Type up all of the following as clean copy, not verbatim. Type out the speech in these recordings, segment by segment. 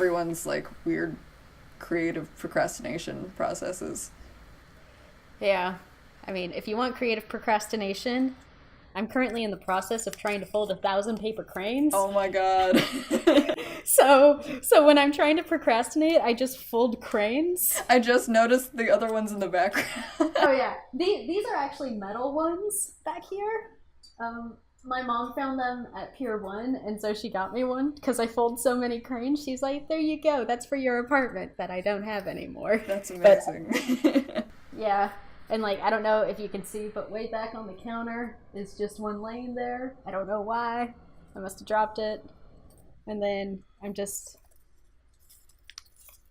everyone's like weird creative procrastination processes. Yeah. I mean, if you want creative procrastination, I'm currently in the process of trying to fold 1,000 paper cranes. Oh my god. So when I'm trying to procrastinate, I just fold cranes. I just noticed the other ones in the background. Oh yeah, these are actually metal ones back here. My mom found them at Pier 1, and so she got me one because I fold so many cranes. She's like, there you go, that's for your apartment that I don't have anymore. That's amazing. But, yeah, and like, I don't know if you can see, but way back on the counter is just one laying there. I don't know why. I must have dropped it. And then I just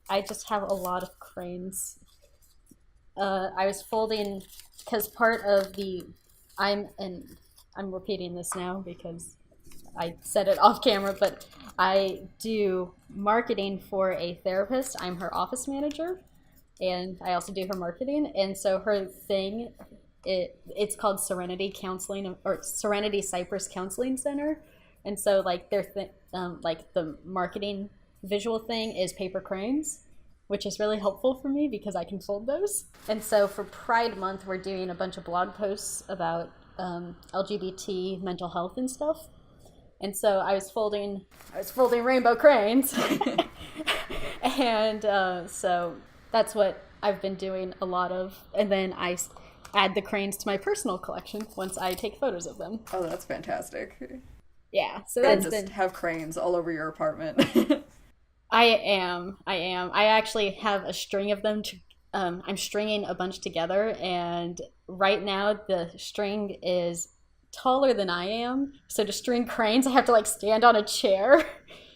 have a lot of cranes. I was folding, because part of I'm repeating this now because I said it off camera, but I do marketing for a therapist. I'm her office manager, and I also do her marketing. And so her thing, it's called Serenity Counseling, or Serenity Cypress Counseling Center. And so like like the marketing visual thing is paper cranes, which is really helpful for me because I can fold those. And so for Pride Month, we're doing a bunch of blog posts about LGBT mental health and stuff. And so I was folding rainbow cranes. And so that's what I've been doing a lot of. And then I add the cranes to my personal collection once I take photos of them. Oh, that's fantastic. Yeah, so that's just have cranes all over your apartment. I am. I actually have a string of them. I'm stringing a bunch together, and right now the string is taller than I am. So to string cranes, I have to like stand on a chair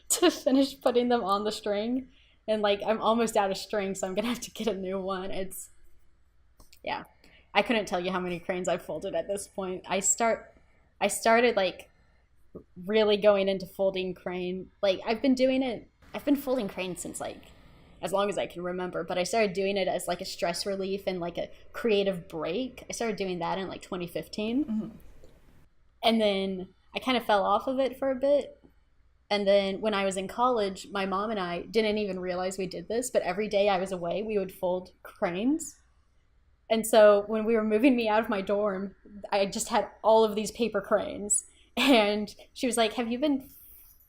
to finish putting them on the string. And like, I'm almost out of string, so I'm gonna have to get a new one. Yeah. I couldn't tell you how many cranes I've folded at this point. I started like really going into folding crane. Like I've been folding cranes since like as long as I can remember, but I started doing it as like a stress relief and like a creative break. I started doing that in like 2015. Mm-hmm. And then I kind of fell off of it for a bit. And then when I was in college, my mom and I didn't even realize we did this, but every day I was away, we would fold cranes. And so when we were moving me out of my dorm, I just had all of these paper cranes. And she was like, have you been,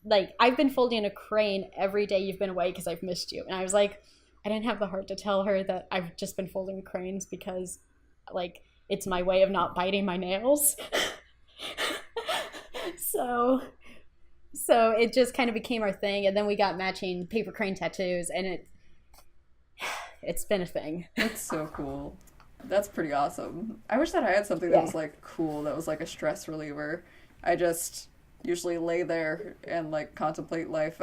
like, I've been folding a crane every day you've been away because I've missed you. And I was like, I didn't have the heart to tell her that I've just been folding cranes because, like, it's my way of not biting my nails. So it just kind of became our thing. And then we got matching paper crane tattoos, and it's been a thing. That's so cool. That's pretty awesome. I wish that I had something that was like cool, that was like a stress reliever. I just usually lay there and like contemplate life.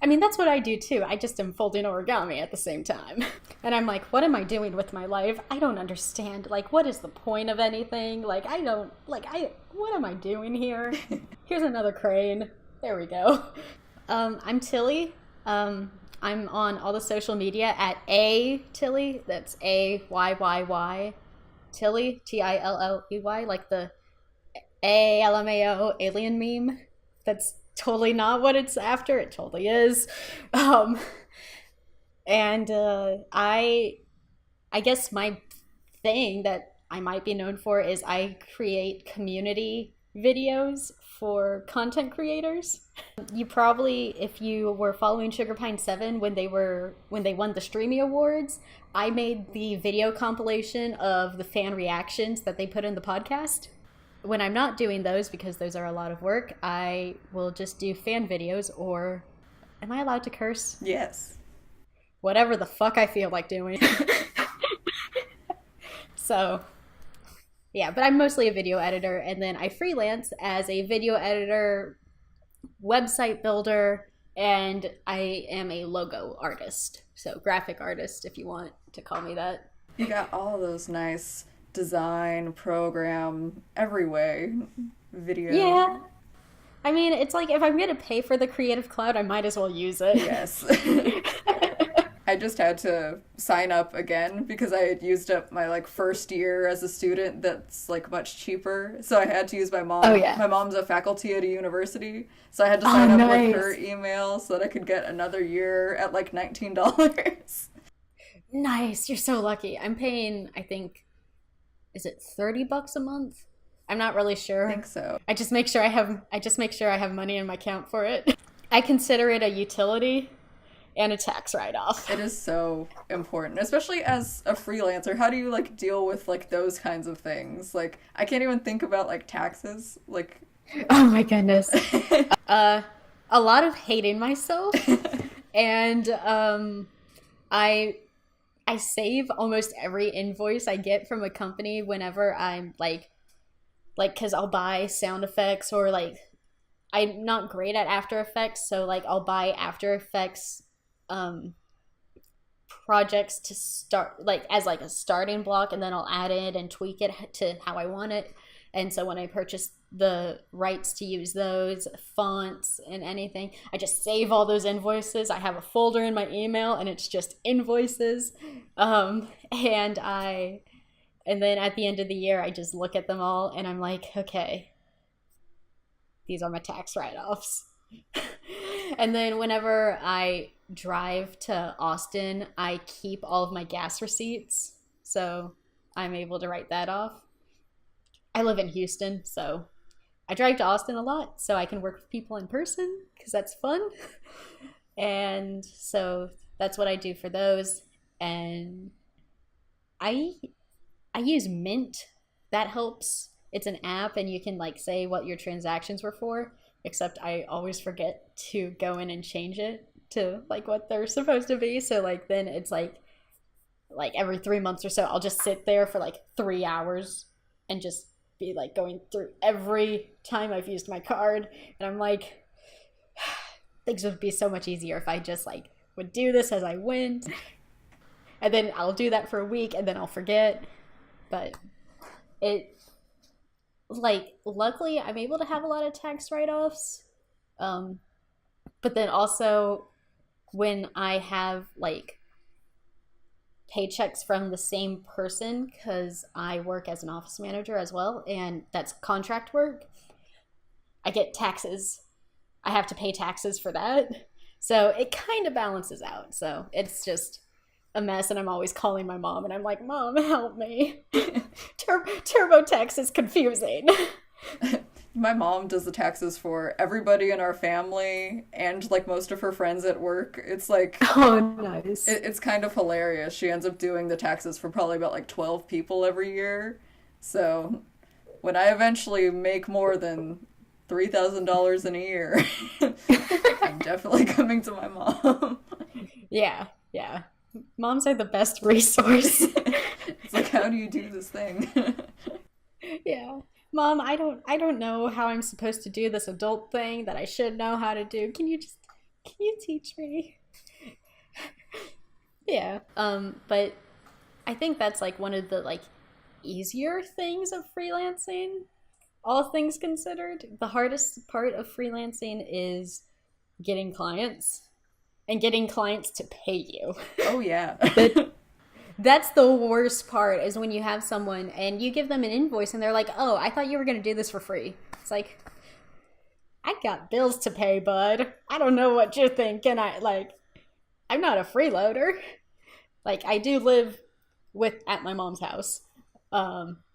I mean, that's what I do too. I just am folding origami at the same time. And I'm like, what am I doing with my life? I don't understand. Like, what is the point of anything? Like, what am I doing here? Here's another crane. There we go. I'm Tilley. I'm on all the social media at Tilley. That's Ayyyy. Tilley, Tilley, like the LMAO alien meme. That's totally not what it's after. It totally is. And I guess my thing that I might be known for is I create community videos for content creators. You probably, if you were following Sugar Pine 7 when they won the Streamy Awards, I made the video compilation of the fan reactions that they put in the podcast. When I'm not doing those, because those are a lot of work, I will just do fan videos, or am I allowed to curse? Yes. Whatever the fuck I feel like doing. So, yeah, but I'm mostly a video editor, and then I freelance as a video editor, website builder, and I am a logo artist. So graphic artist, if you want to call me that. You got all those nice design, program, every way, video. Yeah. I mean, it's like, if I'm going to pay for the Creative Cloud, I might as well use it. Yes. I just had to sign up again because I had used up my like first year as a student that's like much cheaper. So I had to use my mom. Oh yeah. My mom's a faculty at a university, so I had to Oh, sign up with nice. her email so that I could get another year at like $19. Nice. You're so lucky. I'm paying, I think, is it $30 a month? I'm not really I sure. think so. I just make sure I have money in my account for it. I consider it a utility and a tax write-off. It is so important, especially as a freelancer. How do you like deal with like those kinds of things? Like I can't even think about like taxes. Like Oh my goodness. Uh, a lot of hating myself, and I I save almost every invoice I get from a company whenever I'm like because I'll buy sound effects or like I'm not great at After Effects, so like I'll buy After Effects um projects to start like as like a starting block, and then I'll add it and tweak it to how I want it. And so when I purchase the rights to use those fonts and anything, I just save all those invoices. I have a folder in my email and it's just invoices. And then at the end of the year I just look at them all and I'm like, okay, these are my tax write-offs. And then whenever I drive to Austin, I keep all of my gas receipts. So I'm able to write that off. I live in Houston, so I drive to Austin a lot so I can work with people in person because that's fun. And so that's what I do for those. And I I use Mint. That helps. It's an app and you can like say what your transactions were for, except I always forget to go in and change it to like what they're supposed to be. So like then it's like every 3 months or so I'll just sit there for like 3 hours and just be like going through every time I've used my card, and I'm like, things would be so much easier if I just like would do this as I went, and then I'll do that for a week and then I'll forget. But it like luckily I'm able to have a lot of tax write-offs, but then also when I have like paychecks from the same person, because I work as an office manager as well, and that's contract work, I get taxes. I have to pay taxes for that. So it kind of balances out. So it's just a mess, and I'm always calling my mom, and I'm like, Mom, help me. TurboTax is confusing. My mom does the taxes for everybody in our family and like most of her friends at work. It's like Oh, nice. it's kind of hilarious. She ends up doing the taxes for probably about like 12 people every year. So when I eventually make more than $3,000 in a year, I'm definitely coming to my mom. Yeah, yeah. Moms are the best resource. It's like, how do you do this thing? Yeah. Mom, I don't know how I'm supposed to do this adult thing that I should know how to do. Can you teach me? Yeah. But I think that's like one of the like easier things of freelancing, all things considered. The hardest part of freelancing is getting clients and getting clients to pay you. Oh yeah. That's the worst part, is when you have someone and you give them an invoice and they're like, oh, I thought you were going to do this for free. It's like, I got bills to pay, bud. I don't know what you're thinking. I'm not a freeloader. Like, I do live at my mom's house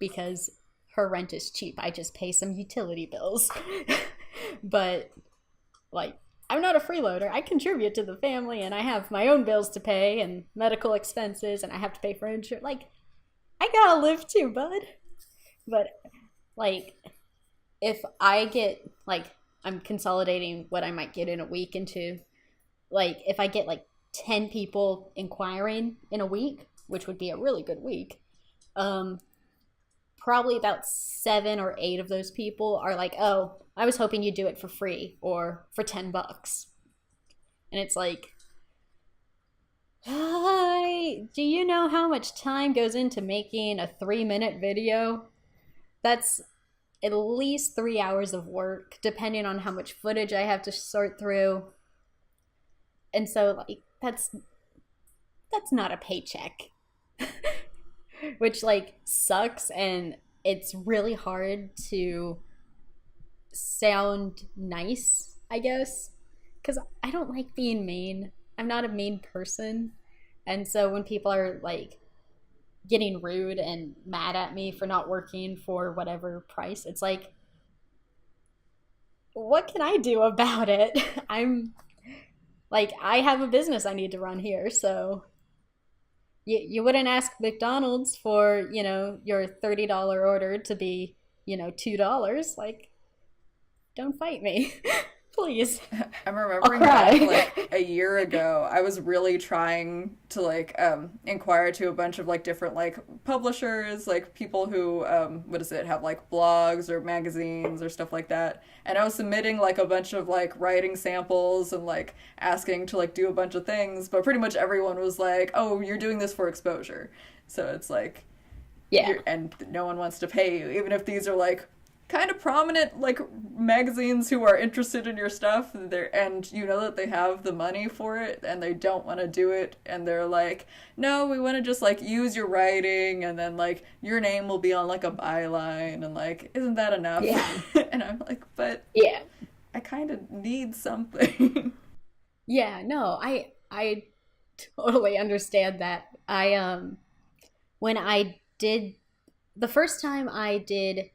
because her rent is cheap. I just pay some utility bills. But, like, I'm not a freeloader. I contribute to the family, and I have my own bills to pay and medical expenses, and I have to pay for insurance. Like, I gotta live too, bud. But, like, if I get, like, I'm consolidating what I might get in a week into, like, if I get, like, 10 people inquiring in a week, which would be a really good week, probably about 7 or 8 of those people are like, oh, I was hoping you'd do it for free or for $10. And it's like, hi, do you know how much time goes into making a 3-minute video? That's at least 3 hours of work, depending on how much footage I have to sort through. And so, like, that's not a paycheck. Which like sucks, and it's really hard to sound nice, I guess, because I don't like being mean. I'm not a mean person. And so when people are like getting rude and mad at me for not working for whatever price, it's like, what can I do about it? I'm like, I have a business I need to run here, so you wouldn't ask McDonald's for, your $30 order to be, $2. Like, don't fight me. Please. I'm remembering back like a year ago, I was really trying to like inquire to a bunch of like different like publishers, like people who have like blogs or magazines or stuff like that. And I was submitting like a bunch of like writing samples and like asking to like do a bunch of things, but pretty much everyone was like, "Oh, you're doing this for exposure." So it's like, yeah, and no one wants to pay you, even if these are like kind of prominent like magazines who are interested in your stuff, and you know that they have the money for it and they don't want to do it, and they're like, no, we want to just like use your writing and then like your name will be on like a byline, and like, isn't that enough? Yeah. And I'm like, but yeah, I kind of need something. Yeah, no, I totally understand that. When I did the first time I did,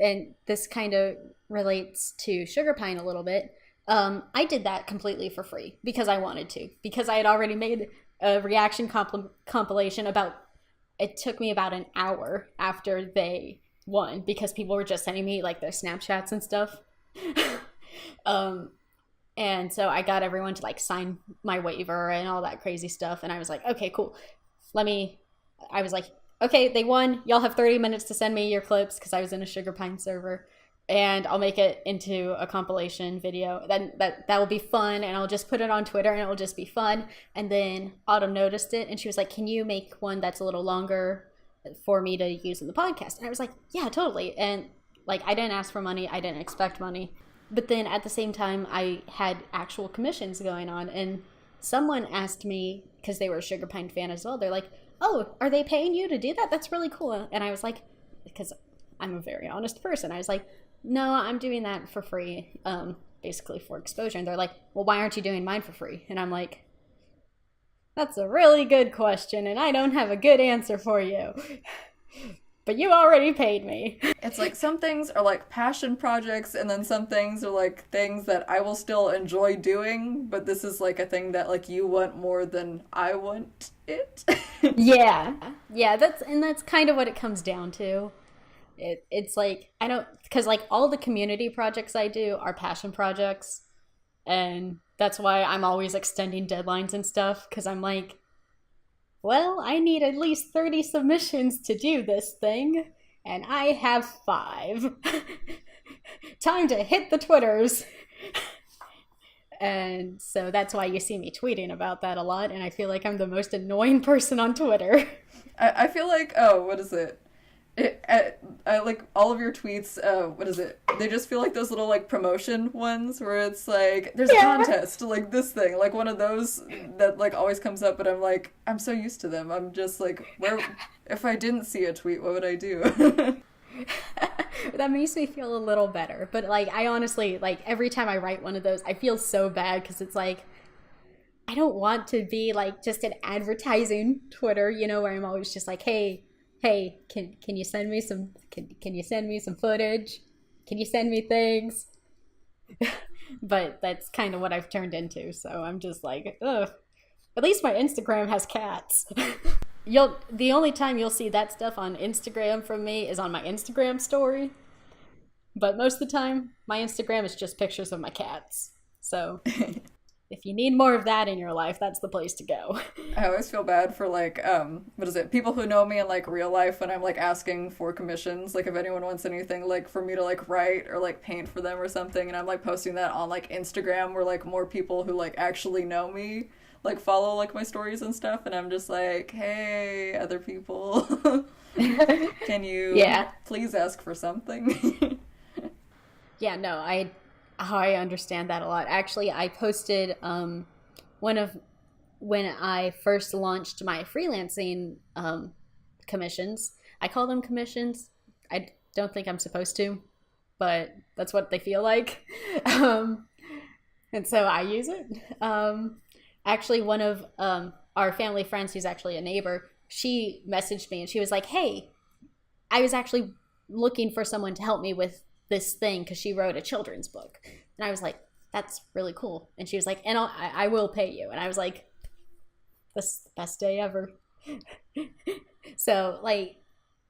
and this kind of relates to Sugar Pine a little bit, I did that completely for free because I wanted to, because I had already made a reaction compilation it took me about an hour after they won, because people were just sending me like their Snapchats and stuff. And so I got everyone to like sign my waiver and all that crazy stuff. And I was like, okay, cool. I was like, okay, they won. Y'all have 30 minutes to send me your clips, because I was in a Sugar Pine server, and I'll make it into a compilation video. Then that will be fun, and I'll just put it on Twitter, and it'll just be fun. And then Autumn noticed it, and she was like, can you make one that's a little longer for me to use in the podcast? And I was like, yeah, totally. And like, I didn't ask for money. I didn't expect money. But then at the same time, I had actual commissions going on, and someone asked me, because they were a Sugar Pine fan as well, they're like, oh, are they paying you to do that? That's really cool. And I was like, because I'm a very honest person, I was like, no, I'm doing that for free, basically for exposure. And they're like, well, why aren't you doing mine for free? And I'm like, that's a really good question, and I don't have a good answer for you. But you already paid me. It's like some things are like passion projects, and then some things are like things that I will still enjoy doing, but this is like a thing that like you want more than I want it. Yeah, that's kind of what it comes down to. It's like, I don't, because like all the community projects I do are passion projects, and that's why I'm always extending deadlines and stuff, because I'm like, well, I need at least 30 submissions to do this thing, and I have 5. Time to hit the Twitters. And so that's why you see me tweeting about that a lot, and I feel like I'm the most annoying person on Twitter. I feel like, oh, what is it? I like all of your tweets, what is it? They just feel like those little like promotion ones where it's like, there's a contest, like this thing, like one of those that like always comes up, but I'm like, I'm so used to them. I'm just like, where, if I didn't see a tweet, what would I do? That makes me feel a little better. But like, I honestly, like every time I write one of those, I feel so bad, because it's like, I don't want to be like just an advertising Twitter, where I'm always just like, hey, can you send me some can you send me some footage? Can you send me things? But that's kind of what I've turned into, so I'm just like, ugh. At least my Instagram has cats. The only time you'll see that stuff on Instagram from me is on my Instagram story. But most of the time, my Instagram is just pictures of my cats. So if you need more of that in your life, that's the place to go. I always feel bad for like, people who know me in like real life when I'm like asking for commissions, like if anyone wants anything like for me to like write or like paint for them or something, and I'm like posting that on like Instagram where like more people who like actually know me like follow like my stories and stuff, and I'm just like, hey, other people, can you please ask for something? Yeah, no, I understand that a lot. Actually, I posted one of when I first launched my freelancing commissions. I call them commissions. I don't think I'm supposed to, but that's what they feel like. And so I use it. Actually, one of our family friends, who's actually a neighbor, she messaged me and she was like, hey, I was actually looking for someone to help me with this thing because she wrote a children's book. And I was like, that's really cool. And she was like, and I will pay you. And I was like, this is the best day ever. So like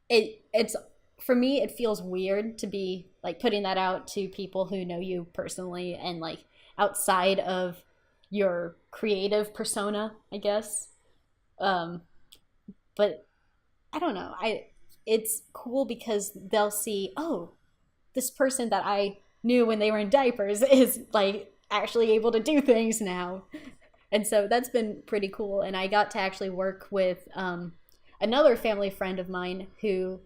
it's for me, it feels weird to be like putting that out to people who know you personally and like outside of your creative persona, I guess. But I don't know. It's cool because they'll see, oh, this person that I knew when they were in diapers is like actually able to do things now. And so that's been pretty cool. And I got to actually work with another family friend of mine who,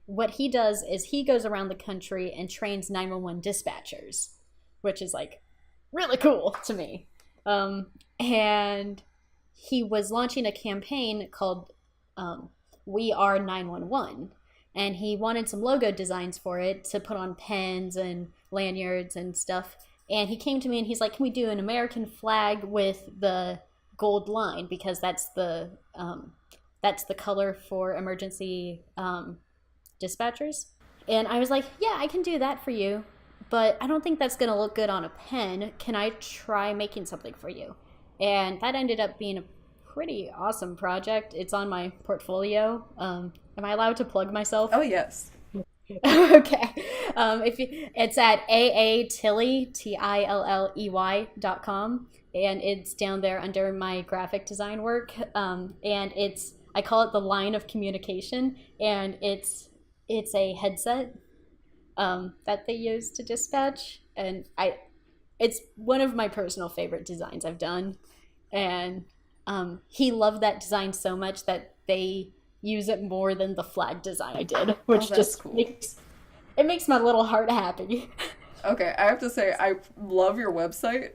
what he does is he goes around the country and trains 911 dispatchers, which is like really cool to me. And he was launching a campaign called We Are 911. And he wanted some logo designs for it to put on pens and lanyards and stuff. And he came to me and he's like, can we do an American flag with the gold line? Because that's the color for emergency dispatchers. And I was like, yeah, I can do that for you. But I don't think that's going to look good on a pen. Can I try making something for you? And that ended up being a pretty awesome project. It's on my portfolio. Am I allowed to plug myself? Oh, yes. Okay. It's at Tilley, Tilley.com, and it's down there under my graphic design work. And I call it the line of communication, and it's a headset that they use to dispatch, and it's one of my personal favorite designs I've done. And he loved that design so much that they use it more than the flag design I did, which just cool. makes my little heart happy. Okay, I have to say I love your website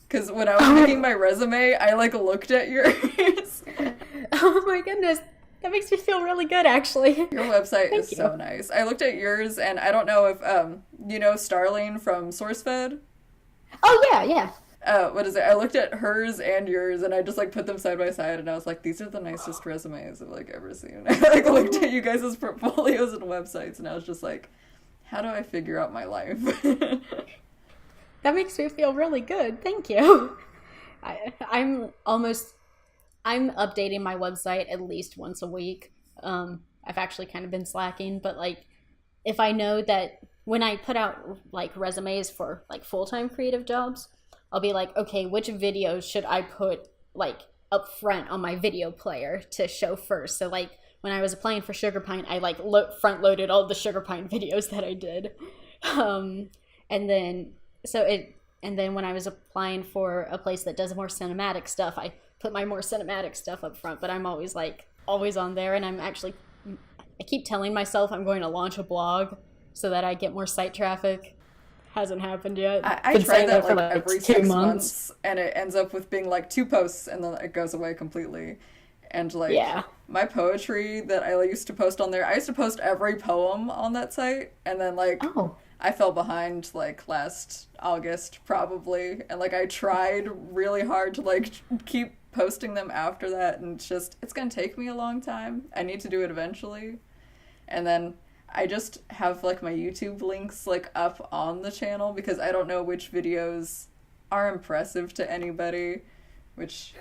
because when I was making my resume, I like looked at yours. Oh my goodness, that makes me feel really good, actually. Your website is so nice. I looked at yours, and I don't know if you know Starling from SourceFed. Oh yeah. What is it? I looked at hers and yours, and I just like put them side by side, and I was like, these are the nicest resumes I've like ever seen. I like looked at you guys' portfolios and websites, and I was just like, how do I figure out my life? That makes me feel really good. Thank you. I'm updating my website at least once a week. I've actually kind of been slacking, but like if I know that when I put out like resumes for like full-time creative jobs, I'll be like, okay, which videos should I put like up front on my video player to show first? So like when I was applying for Sugar Pine, I like front loaded all the Sugar Pine videos that I did. And then when I was applying for a place that does more cinematic stuff, I put my more cinematic stuff up front, but I'm always on there. And I keep telling myself I'm going to launch a blog so that I get more site traffic. Hasn't happened yet. I tried that like every 6 months, and it ends up with being like 2 posts, and then it goes away completely. And like my poetry that I used to post on there, I used to post every poem on that site, and then like I fell behind like last August probably, and like I tried really hard to like keep posting them after that, and it's gonna take me a long time. I need to do it eventually, and then I just have like my YouTube links like up on the channel because I don't know which videos are impressive to anybody, which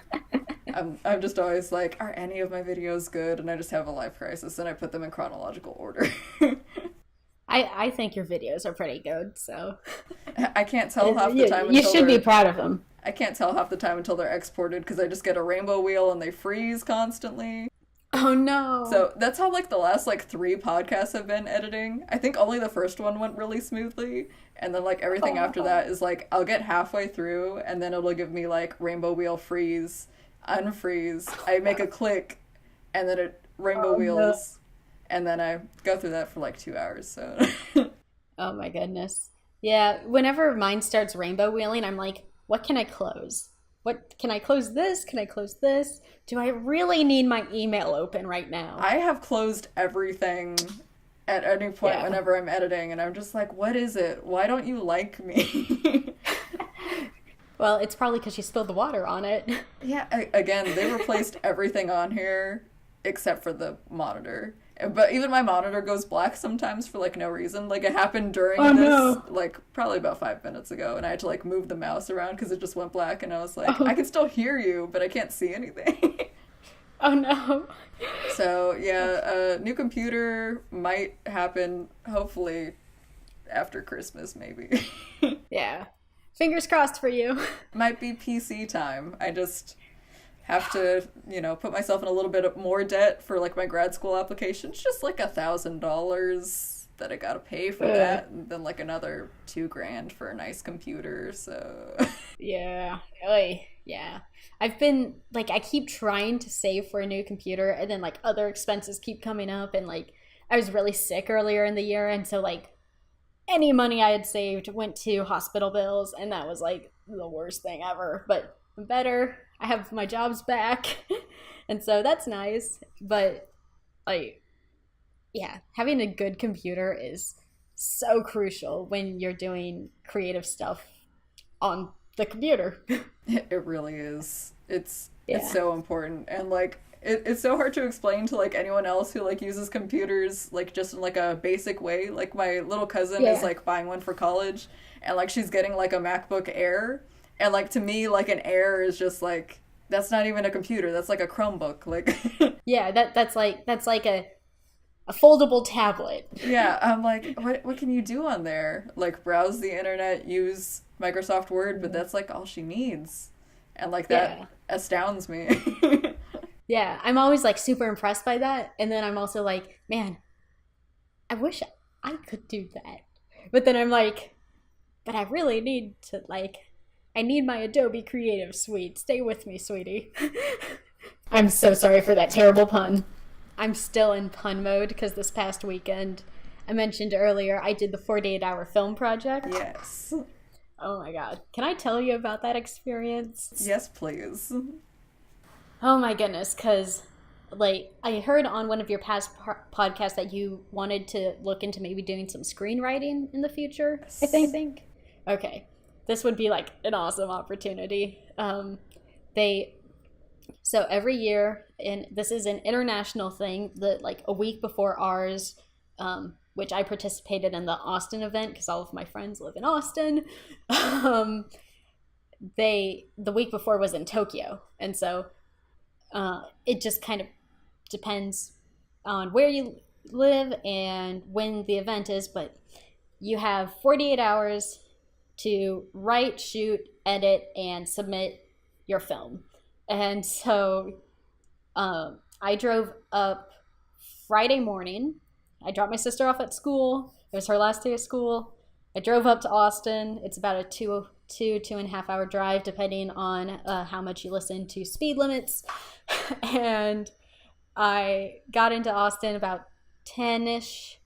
I'm just always like, are any of my videos good? And I just have a life crisis and I put them in chronological order. I think your videos are pretty good, so I can't tell half the time. You should be proud of them. I can't tell half the time until they're exported because I just get a rainbow wheel and they freeze constantly. Oh no. So that's how like the last like 3 podcasts have been editing. I think only the first one went really smoothly, and then like everything after that is like I'll get halfway through and then it'll give me like rainbow wheel freeze, unfreeze, I make a click, and then it rainbow wheels, and then I go through that for like 2 hours. So oh my goodness. Yeah, whenever mine starts rainbow wheeling, I'm like, what can I close? what can I close this? Can I close this? Do I really need my email open right now? I have closed everything at any point Yeah. whenever I'm editing, and I'm just like, what is it? Why don't you like me? Well, it's probably because you spilled the water on it. Yeah, again, they replaced everything on here except for the monitor. But even my monitor goes black sometimes for like no reason. Like it happened during Oh, this, no. like probably about 5 minutes ago, and I had to like move the mouse around because it just went black, and I was like, Oh. I can still hear you, but I can't see anything. Oh no. So yeah, new computer might happen hopefully after Christmas maybe. Yeah. Fingers crossed for you. Might be PC time. I just have to, put myself in a little bit more debt for like my grad school application. It's just like $1,000 that I gotta pay for that, and then like another $2,000 for a nice computer. So Yeah. Oy. Yeah. I've been like I keep trying to save for a new computer, and then like other expenses keep coming up, and like I was really sick earlier in the year, and so like any money I had saved went to hospital bills, and that was like the worst thing ever. But I'm better. I have my jobs back. And so that's nice. But like yeah, having a good computer is so crucial when you're doing creative stuff on the computer. it really is. It's Yeah. so important, and like it's so hard to explain to like anyone else who like uses computers like just in like a basic way. Like my little cousin Yeah. is like buying one for college, and like she's getting like a MacBook Air, and like to me like an Air is just like that's not even a computer. That's like a Chromebook. Like Yeah, that's like a foldable tablet. yeah, I'm like what can you do on there? Like browse the internet, use Microsoft Word, but that's like all she needs. And like that Yeah. astounds me. Yeah, I'm always like super impressed by that, and then I'm also like, man, I wish I could do that. But then I'm like, but I really need to like I need my Adobe Creative Suite. Stay with me, sweetie. I'm so sorry for that terrible pun. I'm still in pun mode because this past weekend, I mentioned earlier, I did the 48-hour film project. Yes. Oh my god. Can I tell you about that experience? Yes, please. Oh my goodness, because like I heard on one of your past podcasts that you wanted to look into maybe doing some screenwriting in the future. Yes. I think. Okay, this would be like an awesome opportunity. So every year, and this is an international thing, that like a week before ours, which I participated in the Austin event because all of my friends live in Austin. The week before was in Tokyo, and so it just kind of depends on where you live and when the event is, but you have 48 hours to write, shoot, edit, and submit your film. And so I drove up Friday morning. I dropped my sister off at school. It was her last day of school. I drove up to Austin. It's about a 2.5 hour drive, depending on how much you listen to speed limits. And I got into Austin about 10-ish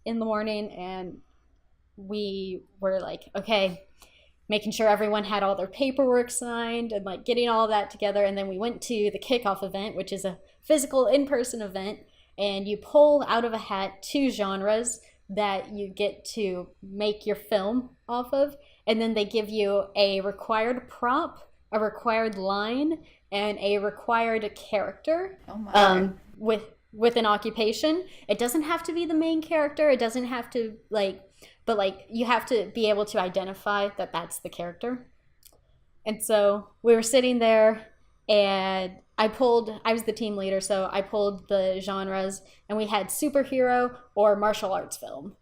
in the morning, and we were like, okay, making sure everyone had all their paperwork signed and like getting all of that together. And then we went to the kickoff event, which is a physical in-person event, and you pull out of a hat 2 genres that you get to make your film off of, and then they give you a required prop, a required line, and a required character. Oh my. With an occupation. It doesn't have to be the main character. It doesn't have to but like you have to be able to identify that that's the character. And so we were sitting there, and I was the team leader, so I pulled the genres, and we had superhero or martial arts film.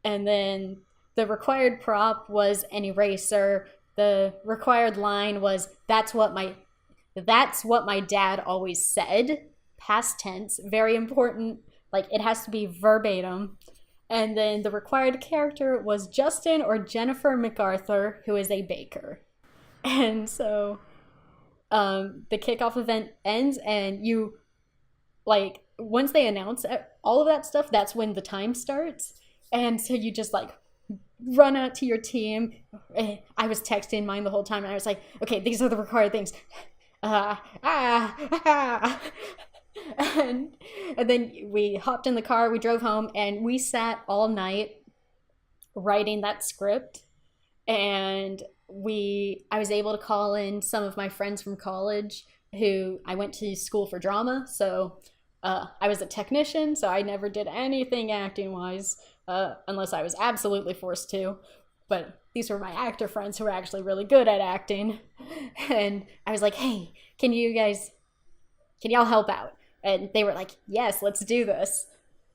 And then the required prop was an eraser. The required line was, that's what my dad always said. Past tense, very important. Like it has to be verbatim. And then the required character was Justin or Jennifer MacArthur, who is a baker. And so the kickoff event ends, and you like once they announce all of that stuff, that's when the time starts. And so you just like run out to your team. I was texting mine the whole time, and I was like, okay, these are the required things. And then we hopped in the car, we drove home, and we sat all night writing that script. And I was able to call in some of my friends from college who I went to school for drama. So I was a technician, so I never did anything acting wise, unless I was absolutely forced to. But these were my actor friends who were actually really good at acting. And I was like, hey, can y'all help out? And they were like, yes, let's do this.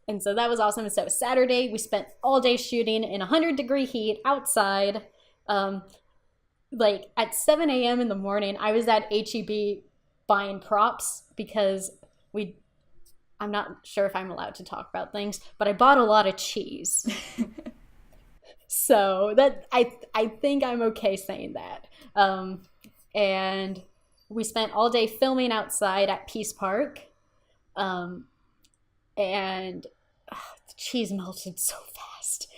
And so that was awesome. So Saturday, we spent all day shooting in 100-degree heat outside. Like at 7 a.m. in the morning, I was at HEB buying props because I'm not sure if I'm allowed to talk about things, but I bought a lot of cheese. So that I think I'm okay saying that. And we spent all day filming outside at Peace Park. And the cheese melted so fast.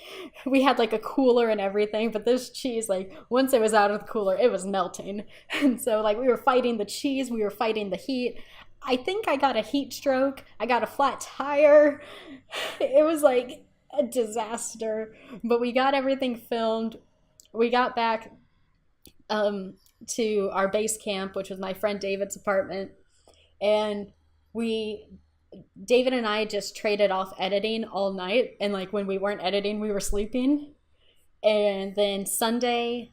We had like a cooler and everything, but this cheese, like once it was out of the cooler, it was melting. And so like we were fighting the cheese, we were fighting the heat. I think I got a heat stroke. I got a flat tire. It was like a disaster, but we got everything filmed. We got back to our base camp, which was my friend David's apartment, and David and I just traded off editing all night, and like when we weren't editing, we were sleeping. And then Sunday,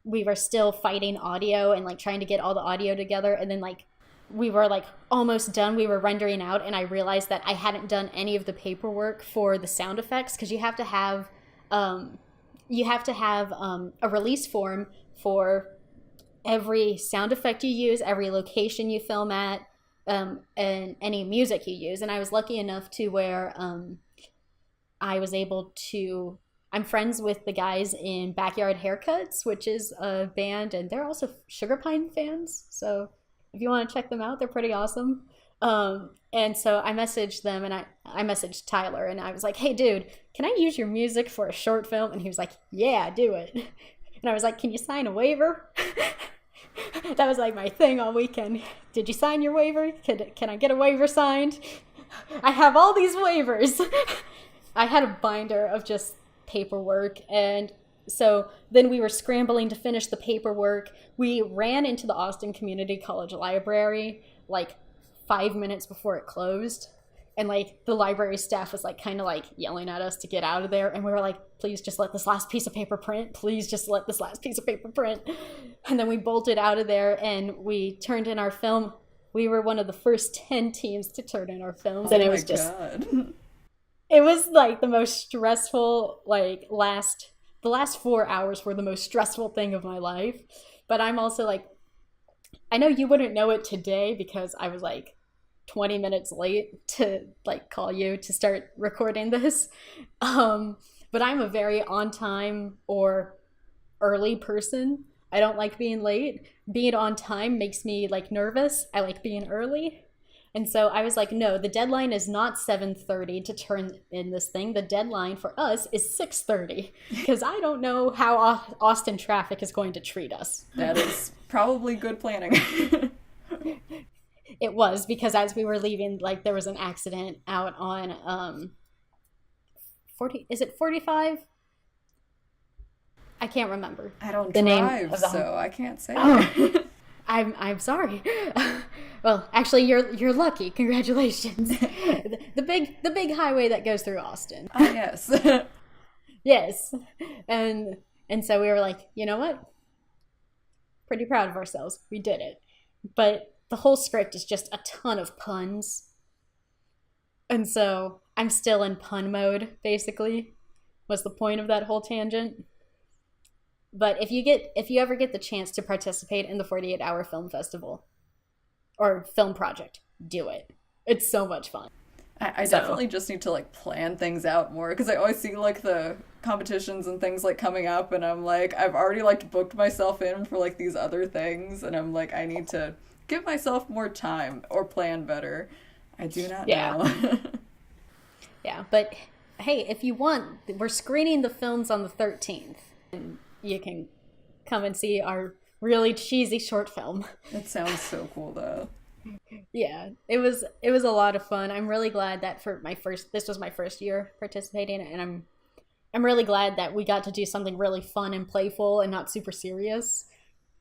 we were still fighting audio and like trying to get all the audio together, and then like we were like almost done. We were rendering out, and I realized that I hadn't done any of the paperwork for the sound effects, because you have to have a release form for every sound effect you use, every location you film at, and any music you use. And I was lucky enough to where I was able to. I'm friends with the guys in Backyard Haircuts, which is a band, and they're also Sugar Pine fans. So if you want to check them out, they're pretty awesome. And so I messaged them, and I messaged Tyler, and I was like, hey, dude, can I use your music for a short film? And he was like, yeah, do it. And I was like, can you sign a waiver? That was like my thing all weekend. Did you sign your waiver? Can I get a waiver signed? I have all these waivers. I had a binder of just paperwork, and so then we were scrambling to finish the paperwork. We ran into the Austin Community College library like 5 minutes before it closed, and like the library staff was like kind of like yelling at us to get out of there, and we were like, please just let this last piece of paper print. Please just let this last piece of paper print. And then we bolted out of there, and we turned in our film. We were one of the first 10 teams to turn in our films, and it was just God. It was like the most stressful, like the last 4 hours were the most stressful thing of my life. But I'm also like, I know you wouldn't know it today because I was like 20 minutes late to like call you to start recording this. But I'm a very on time or early person. I don't like being late. Being on time makes me like nervous. I like being early. And so I was like, no, the deadline is not 7:30 to turn in this thing. The deadline for us is 6:30, because I don't know how Austin traffic is going to treat us. That is probably good planning. It was, because as we were leaving, like there was an accident out on 45? I can't remember. I don't drive, so I can't say. Oh. I'm sorry. Well, actually, you're lucky. Congratulations. The big highway that goes through Austin. Ah, yes. Yes. And so we were like, you know what? Pretty proud of ourselves. We did it. But the whole script is just a ton of puns. And so I'm still in pun mode, basically, was the point of that whole tangent. But if you ever get the chance to participate in the 48-hour film festival or film project, do it. It's so much fun. I definitely just need to like plan things out more, because I always see like the competitions and things like coming up, and I'm like, I've already like booked myself in for like these other things, and I'm like, I need to give myself more time or plan better. I do not know. Yeah, but hey, if you want, we're screening the films on the 13th, and you can come and see our really cheesy short film. It sounds so cool though. Yeah, it was a lot of fun. I'm really glad that this was my first year participating, and I'm really glad that we got to do something really fun and playful and not super serious.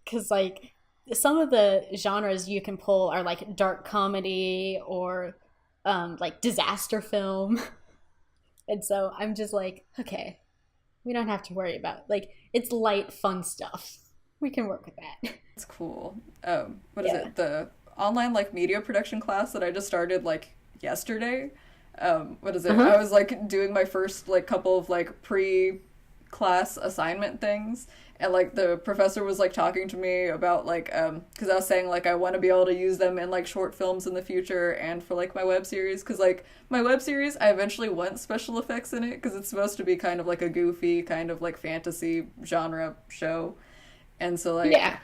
Because like some of the genres you can pull are like dark comedy or like disaster film, and so I'm just like, okay, we don't have to worry about like it's light fun stuff. We can work with that. It's cool. What is Yeah. it? The online like media production class that I just started like yesterday. What is it? Uh-huh. I was like doing my first like couple of like pre-class assignment things, and like the professor was like talking to me about like because I was saying like I want to be able to use them in like short films in the future and for like my web series, because like my web series I eventually want special effects in it because it's supposed to be kind of like a goofy kind of like fantasy genre show. And so like Yeah.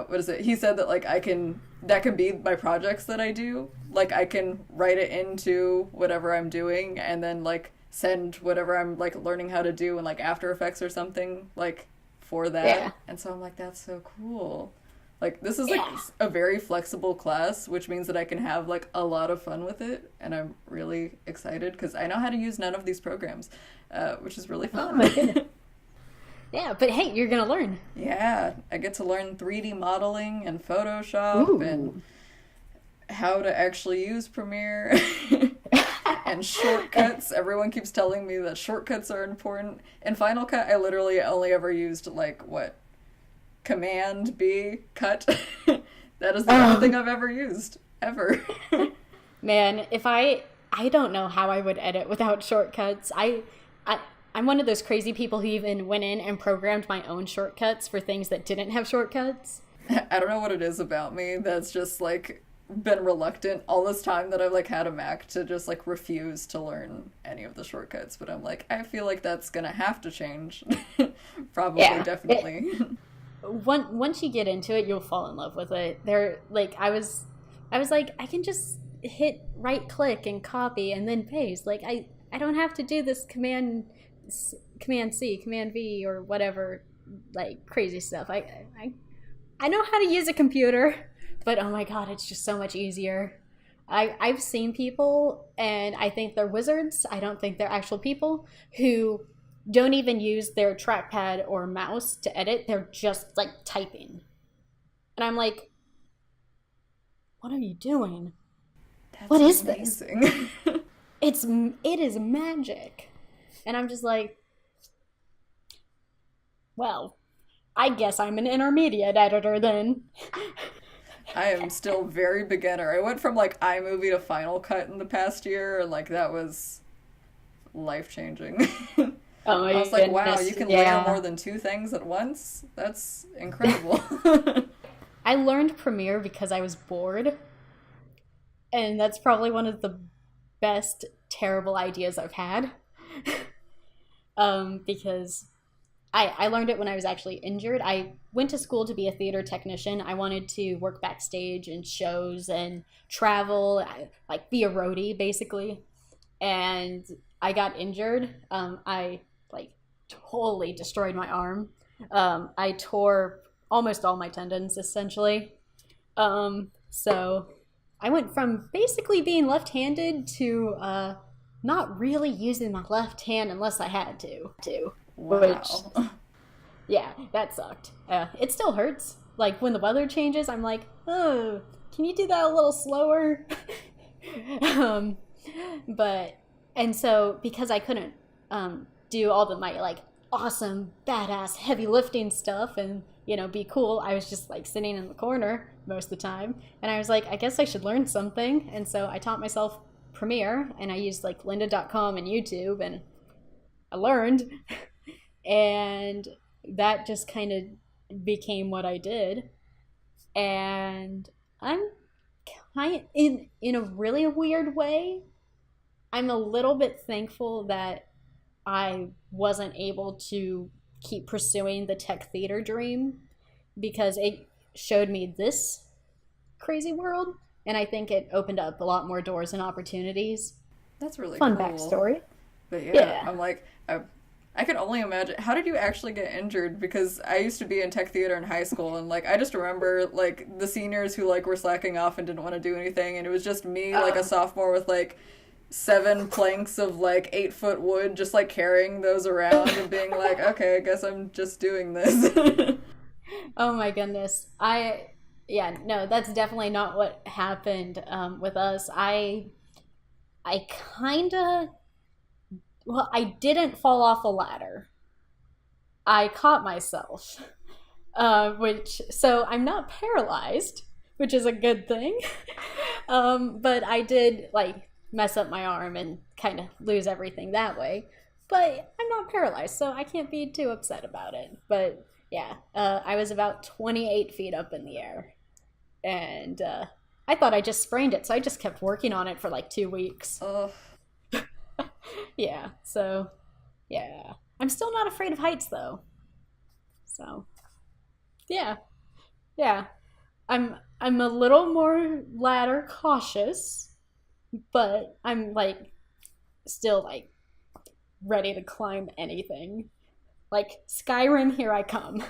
what is it? He said that like that can be my projects that I do. Like I can write it into whatever I'm doing and then like send whatever I'm like learning how to do in like After Effects or something like for that. Yeah. And so I'm like, that's so cool. Like this is like Yeah. a very flexible class, which means that I can have like a lot of fun with it, and I'm really excited because I know how to use none of these programs, which is really Oh fun. my goodness. Yeah, but hey, you're gonna learn. Yeah, I get to learn 3D modeling and Photoshop Ooh. and how to actually use Premiere and shortcuts. Everyone keeps telling me that shortcuts are important. In Final Cut, I literally only ever used like what? Command B cut. That is the only thing I've ever used ever. Man, if I don't know how I would edit without shortcuts. I'm one of those crazy people who even went in and programmed my own shortcuts for things that didn't have shortcuts. I don't know what it is about me that's just like been reluctant all this time that I've like had a Mac to just like refuse to learn any of the shortcuts, but I'm like, I feel like that's gonna have to change. Probably, Yeah. definitely. Once you get into it, you'll fall in love with it. There, like I was like, I can just hit right click and copy and then paste. Like I don't have to do this command C, command V, or whatever, like crazy stuff. I know how to use a computer, but oh my god, it's just so much easier. I've seen people, and I think they're wizards. I don't think they're actual people who don't even use their trackpad or mouse to edit. They're just like typing, and I'm like, what are you doing? That's What is this? amazing. It is magic. And I'm just like, well, I guess I'm an intermediate editor then. I am still very beginner. I went from like iMovie to Final Cut in the past year, and like that was life changing. Oh my I was like, wow, goodness, you can yeah. layer more than 2 things at once? That's incredible. I learned Premiere because I was bored, and that's probably one of the best terrible ideas I've had. Because I learned it when I was actually injured. I went to school to be a theater technician. I wanted to work backstage in shows and travel, like be a roadie basically. And I got injured. I like totally destroyed my arm. I tore almost all my tendons essentially. So I went from basically being left-handed to not really using my left hand unless I had to. Wow. Which, yeah, that sucked. It still hurts. Like when the weather changes, I'm like, oh, can you do that a little slower? But and so because I couldn't do all my like awesome badass heavy lifting stuff and be cool, I was just like sitting in the corner most of the time, and I was like, I guess I should learn something. And so I taught myself Premiere, and I used like lynda.com and YouTube, and I learned. And that just kind of became what I did. And I'm kind of, in a really weird way, I'm a little bit thankful that I wasn't able to keep pursuing the tech theater dream, because it showed me this crazy world, and I think it opened up a lot more doors and opportunities. That's really Fun cool. backstory. But yeah, Yeah. I'm like, I can only imagine. How did you actually get injured? Because I used to be in tech theater in high school, and like I just remember like the seniors who like were slacking off and didn't want to do anything, and it was just me, like a sophomore, with like 7 planks of like 8 foot wood, just like carrying those around and being like, okay, I guess I'm just doing this. Oh my goodness. Yeah, no, that's definitely not what happened with us. I kind of, well, I didn't fall off a ladder. I caught myself, so I'm not paralyzed, which is a good thing. But I did like mess up my arm and kind of lose everything that way. But I'm not paralyzed, so I can't be too upset about it. But yeah, I was about 28 feet up in the air, and I thought I just sprained it, so I just kept working on it for like 2 weeks. Ugh. Yeah, so yeah, I'm still not afraid of heights though. So yeah, yeah, I'm a little more ladder cautious, but I'm like still like ready to climb anything. Like Skyrim, here I come.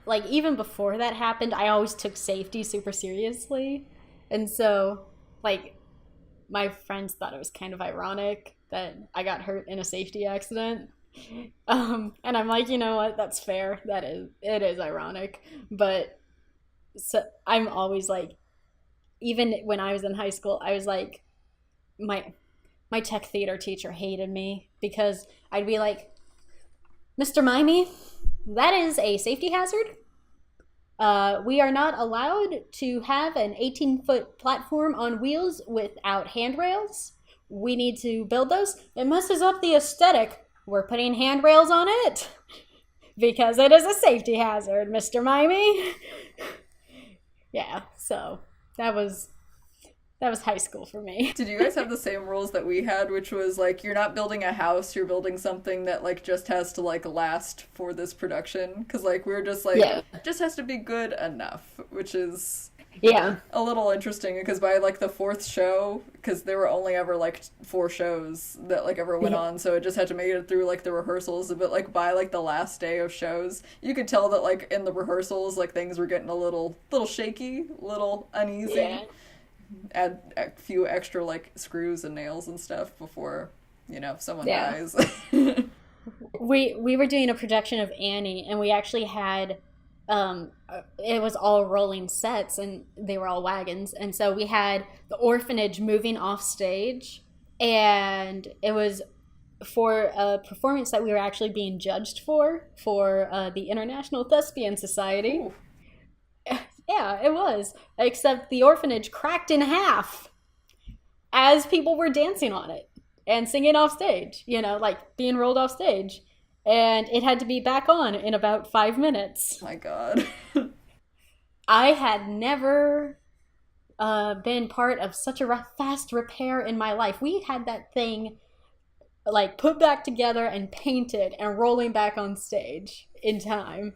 Like even before that happened, I always took safety super seriously. And so like my friends thought it was kind of ironic that I got hurt in a safety accident. And I'm like, you know what? That's fair. It is ironic. But so I'm always like, even when I was in high school, I was like, my tech theater teacher hated me because I'd be like, Mr. Mimey, that is a safety hazard. We are not allowed to have an 18-foot platform on wheels without handrails. We need to build those. It messes up the aesthetic. We're putting handrails on it because it is a safety hazard, Mr. Mimey. Yeah, so that was high school for me. Did you guys have the same rules that we had, which was like you're not building a house, you're building something that like just has to like last for this production? Because like we were just like, Yeah. it just has to be good enough, which is Yeah. a little interesting because by like the fourth show, because there were only ever like 4 shows that like ever went on, so it just had to make it through like the rehearsals. But like by like the last day of shows, you could tell that like in the rehearsals like things were getting a little shaky, little uneasy. Yeah. Add a few extra like screws and nails and stuff before someone Yeah. dies. We were doing a projection of Annie, and we actually had it was all rolling sets, and they were all wagons, and so we had the orphanage moving off stage, and it was for a performance that we were actually being judged for the International Thespian Society. Ooh. Yeah, it was. Except the orphanage cracked in half as people were dancing on it and singing off stage, like being rolled off stage. And it had to be back on in about 5 minutes. My God. I had never been part of such a fast repair in my life. We had that thing like put back together and painted and rolling back on stage in time.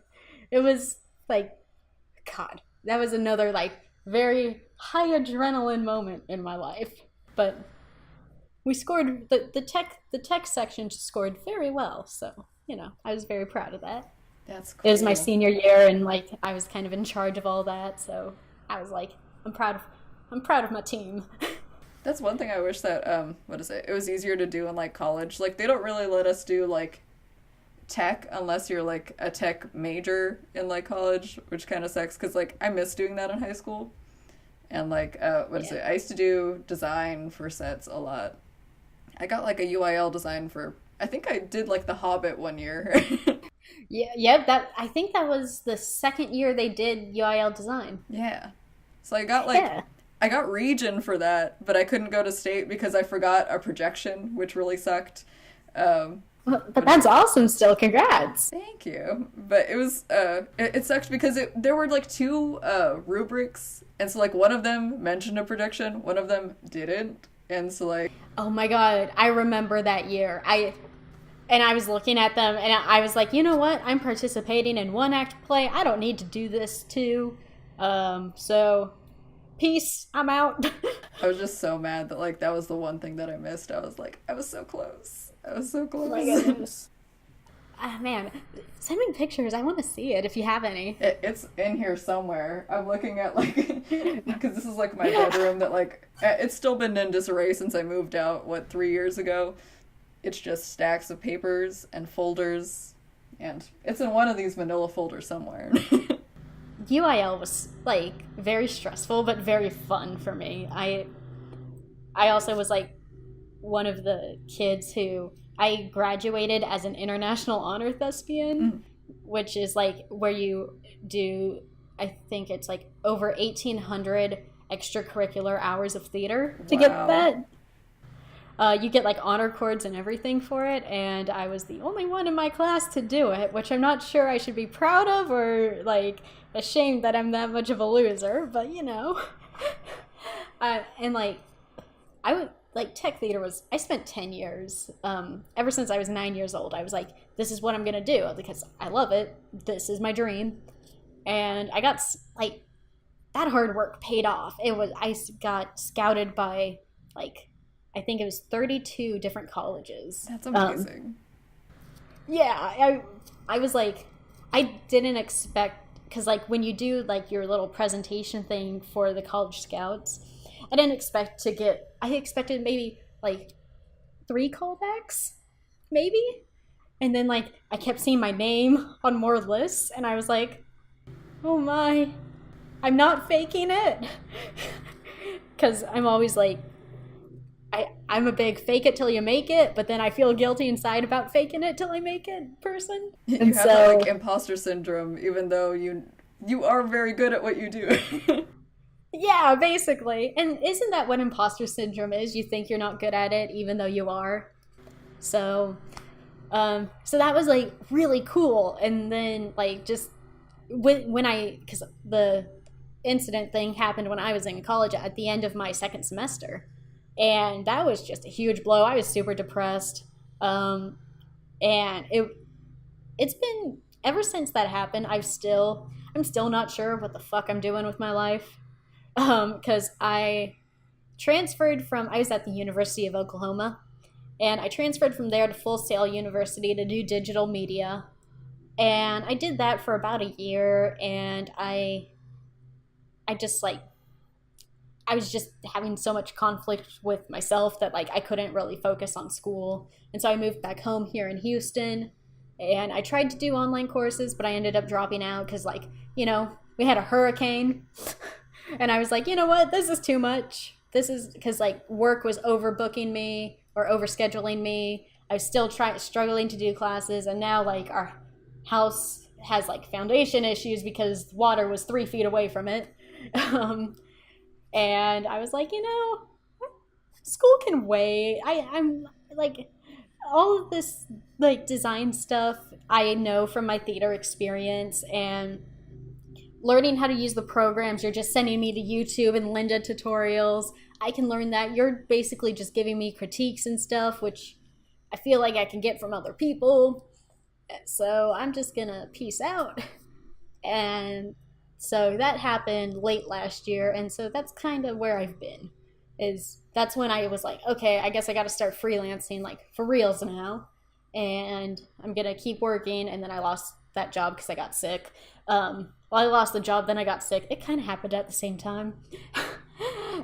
It was like, God. That was another like very high adrenaline moment in my life. But we scored the tech section scored very well, so I was very proud of that. That's cool. It was my senior year, and like I was kind of in charge of all that, so I was like, I'm proud of my team. That's one thing I wish that it was easier to do in like college. Like they don't really let us do like tech unless you're like a tech major in like college, which kind of sucks because like I miss doing that in high school. And like I used to do design for sets a lot. I got like a UIL design for, I think I did like The Hobbit one year. Yeah, I think that was the second year they did UIL design. Yeah, so I got like I got region for that, but I couldn't go to state because I forgot a projection, which really sucked. But that's awesome still. Congrats. Thank you. But it was it sucked because there were like 2 rubrics, and so like one of them mentioned a projection, one of them didn't. And so like, oh my God, I remember that year. I was looking at them and I was like, you know what? I'm participating in 1-act play. I don't need to do this too. So peace. I'm out. I was just so mad that like that was the one thing that I missed. I was like, I was so close. I was so close. Oh my goodness. Man, send me pictures. I want to see it if you have any. It's in here somewhere. I'm looking at like, because this is like my bedroom that like, it's still been in disarray since I moved out, 3 years ago. It's just stacks of papers and folders, and it's in one of these manila folders somewhere. UIL was like very stressful but very fun for me. I also was like one of the kids who I graduated as an international honor thespian, which is like where you do, I think it's like over 1,800 extracurricular hours of theater to get that. You get like honor cords and everything for it, and I was the only one in my class to do it, which I'm not sure I should be proud of or like ashamed that I'm that much of a loser, but you know. And like, I would like tech theater was, I spent 10 years, ever since I was 9 years old. I was like, this is what I'm gonna do because I love it. This is my dream. And I got like, that hard work paid off. I got scouted by like, I think it was 32 different colleges. That's amazing. Yeah, I was like, I didn't expect, because like when you do like your little presentation thing for the college scouts, I didn't expect to get, I expected maybe like 3 callbacks, maybe. And then like I kept seeing my name on more lists and I was like, oh my, I'm not faking it. Because I'm always like, I'm a big fake it till you make it, but then I feel guilty inside about faking it till I make it person. You have that like imposter syndrome, even though you are very good at what you do. Yeah, basically. And isn't that what imposter syndrome is? You think you're not good at it, even though you are. So that was like really cool. And then like just because the incident thing happened when I was in college at the end of my second semester. And that was just a huge blow. I was super depressed. And it's been, ever since that happened, I'm still not sure what the fuck I'm doing with my life. Because I was at the University of Oklahoma, and I transferred from there to Full Sail University to do digital media. And I did that for about a year, and I was just having so much conflict with myself that like I couldn't really focus on school. And so I moved back home here in Houston, and I tried to do online courses, but I ended up dropping out because like, you know, we had a hurricane and I was like, you know what, this is too much. This is because like work was overbooking me or overscheduling me. I was still struggling to do classes, and now like our house has like foundation issues because water was 3 feet away from it. And I was like, you know, school can wait. I'm like, all of this like design stuff I know from my theater experience, and learning how to use the programs. You're just sending me to YouTube and Linda tutorials. I can learn that. You're basically just giving me critiques and stuff, which I feel like I can get from other people. So I'm just gonna peace out. And so that happened late last year, and so that's kind of where I've been. That's when I was like, okay, I guess I got to start freelancing like for reals now, and I'm gonna keep working. And then I lost that job because I got sick. Well, I lost the job, then I got sick. It kind of happened at the same time.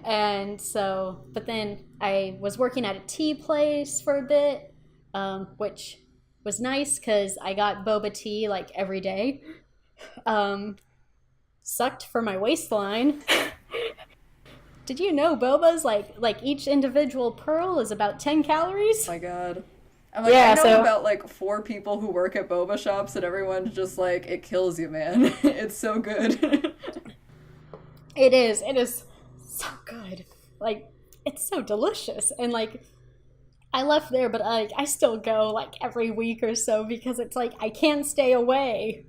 And so, but then I was working at a tea place for a bit, which was nice because I got boba tea like every day. Sucked for my waistline. Did you know boba's like each individual pearl is about 10 calories? Oh my god. I'm like, yeah, I know about like 4 people who work at boba shops, and everyone's just like, it kills you, man. It's so good. It is so good. Like, it's so delicious. And like, I left there, but I still go like every week or so because it's like, I can't stay away.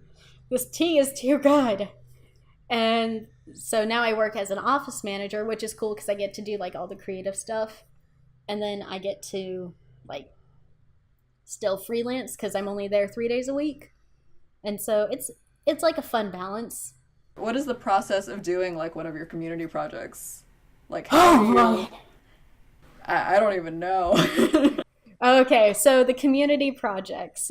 This tea is too good. And so now I work as an office manager, which is cool because I get to do like all the creative stuff. And then I get to like still freelance because I'm only there 3 days a week. And so it's like a fun balance. What is the process of doing like one of your community projects? Like, how do Oh, you... right. I don't even know. Okay, so the community projects.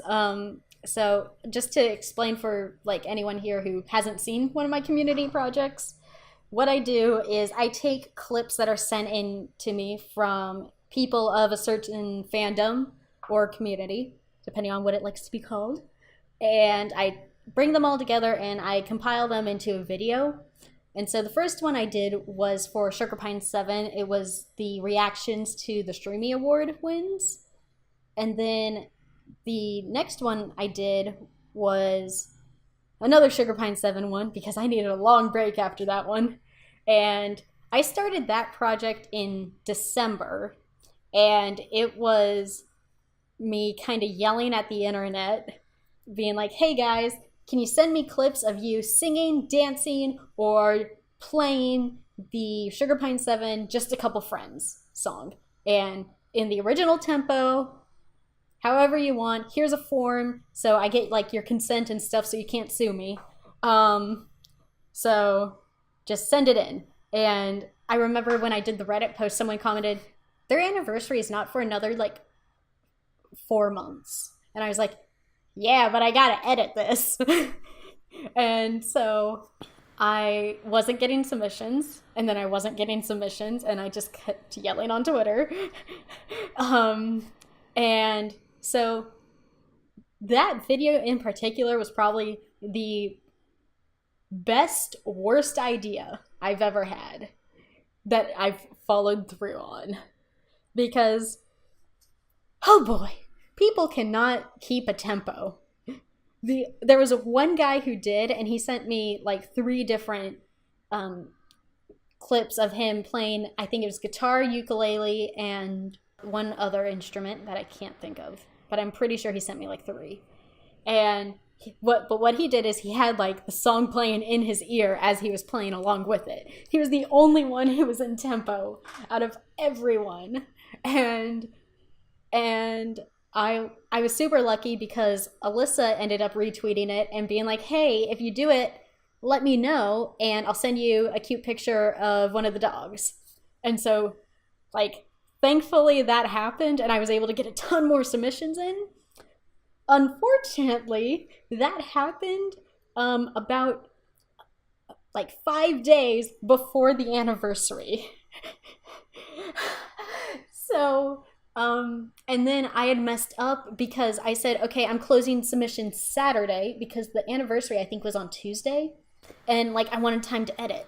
So just to explain for like anyone here who hasn't seen one of my community projects, what I do is I take clips that are sent in to me from people of a certain fandom or community, depending on what it likes to be called, and I bring them all together and I compile them into a video. And so the first one I did was for Sugar Pine 7. It was the reactions to the Streamy Award wins. And then the next one I did was another Sugar Pine 7 one because I needed a long break after that one. And I started that project in December. And it was me kind of yelling at the internet, being like, hey guys, can you send me clips of you singing, dancing, or playing the Sugar Pine 7 Just a Couple Friends song? And in the original tempo, however you want. Here's a form, so I get like your consent and stuff so you can't sue me. So just send it in. And I remember when I did the Reddit post, someone commented, their anniversary is not for another like 4 months. And I was like, yeah, but I gotta edit this. And so I wasn't getting submissions, and then I wasn't getting submissions, and I just kept yelling on Twitter. And so that video in particular was probably the best, worst idea I've ever had that I've followed through on. Because, oh boy, people cannot keep a tempo. There was one guy who did, and he sent me like 3 different clips of him playing, I think it was guitar, ukulele, and one other instrument that I can't think of. But I'm pretty sure he sent me like 3. And what he did is he had like the song playing in his ear as he was playing along with it. He was the only one who was in tempo out of everyone. And I was super lucky because Alyssa ended up retweeting it and being like, hey, if you do it, let me know and I'll send you a cute picture of one of the dogs. And so, like, thankfully that happened and I was able to get a ton more submissions in. Unfortunately, that happened about like 5 days before the anniversary. So, and then I had messed up because I said, okay, I'm closing submissions Saturday because the anniversary I think was on Tuesday. And like I wanted time to edit.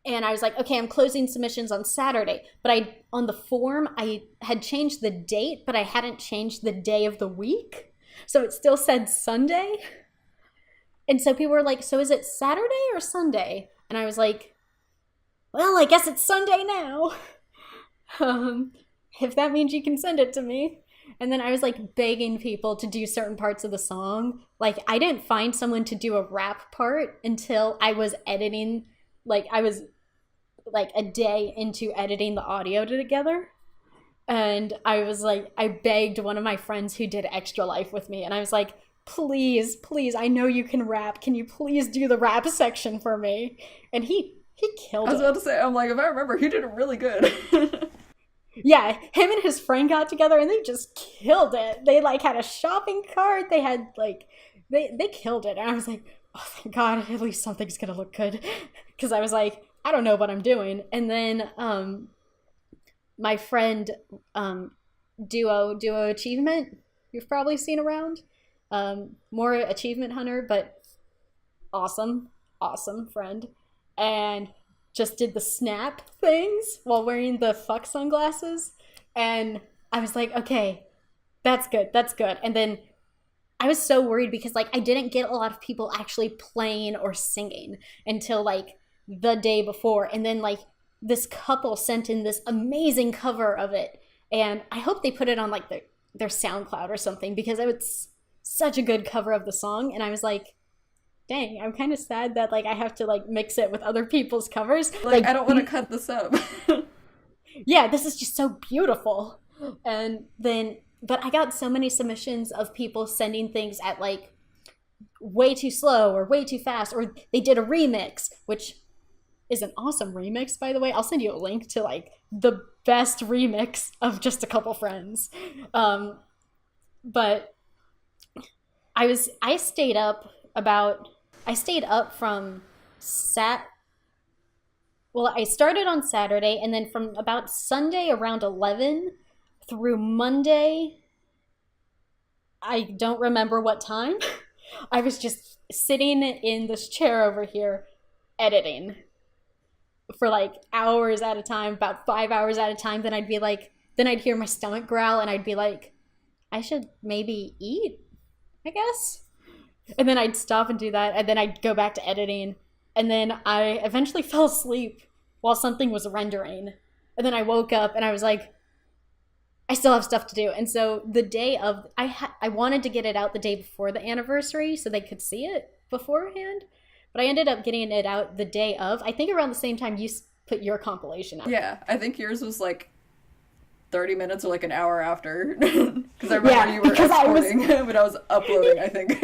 And I was like, okay, I'm closing submissions on Saturday. But on the form, I had changed the date, but I hadn't changed the day of the week. So it still said Sunday. And so people were like, so is it Saturday or Sunday? And I was like, well, I guess it's Sunday now. If that means you can send it to me. And then I was like begging people to do certain parts of the song. Like I didn't find someone to do a rap part until I was editing. Like I was like a day into editing the audio together. And I was like, I begged one of my friends who did Extra Life with me. And I was like, please, I know you can rap. Can you please do the rap section for me? And he killed it. I was about to say, I'm like, if I remember, he did it really good. Yeah, him and his friend got together and they just killed it. They like had a shopping cart. They had like, they killed it. And I was like, oh, thank God, at least something's gonna look good. Because I was like, I don't know what I'm doing. And then my friend Duo Achievement, you've probably seen around. More achievement hunter, but awesome friend. And just did the snap things while wearing the fuck sunglasses. And I was like, okay, that's good. And then I was so worried because like I didn't get a lot of people actually playing or singing until like the day before. And then like this couple sent in this amazing cover of it. And I hope they put it on like their SoundCloud or something because it was such a good cover of the song. And I was like, dang, I'm kind of sad that like I have to like mix it with other people's covers. Like I don't want to cut this up. Yeah, this is just so beautiful. And then, but I got so many submissions of people sending things at like way too slow or way too fast, or they did a remix, which is an awesome remix, by the way. I'll send you a link to like the best remix of Just a Couple Friends. But I stayed up from I started on Saturday, and then from about Sunday around 11 through Monday, I don't remember what time. I was just sitting in this chair over here editing for like hours at a time, about 5 hours at a time. Then I'd hear my stomach growl, and I'd be like, I should maybe eat, I guess. And then I'd stop and do that, and then I'd go back to editing. And then I eventually fell asleep while something was rendering. And then I woke up and I was like, I still have stuff to do. And so the day of, I wanted to get it out the day before the anniversary so they could see it beforehand. But I ended up getting it out the day of, I think around the same time you put your compilation out. Yeah, I think yours was like 30 minutes or like an hour after. Because I remember you were exporting when I was uploading, I think.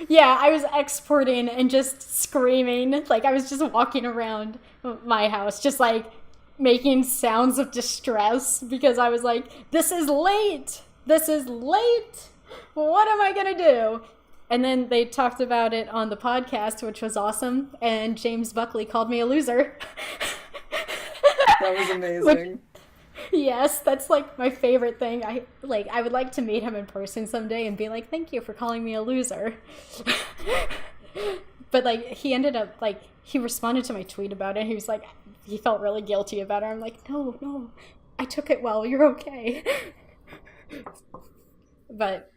Yeah, I was exporting and just screaming. Like, I was just walking around my house, just like making sounds of distress because I was like, this is late. This is late. What am I going to do? And then they talked about it on the podcast, which was awesome. And James Buckley called me a loser. That was amazing. Yes, that's like my favorite thing. I would like to meet him in person someday and be like, thank you for calling me a loser. But like he ended up like he responded to my tweet about it. He was like, he felt really guilty about it. I'm like, no, I took it well. You're okay. But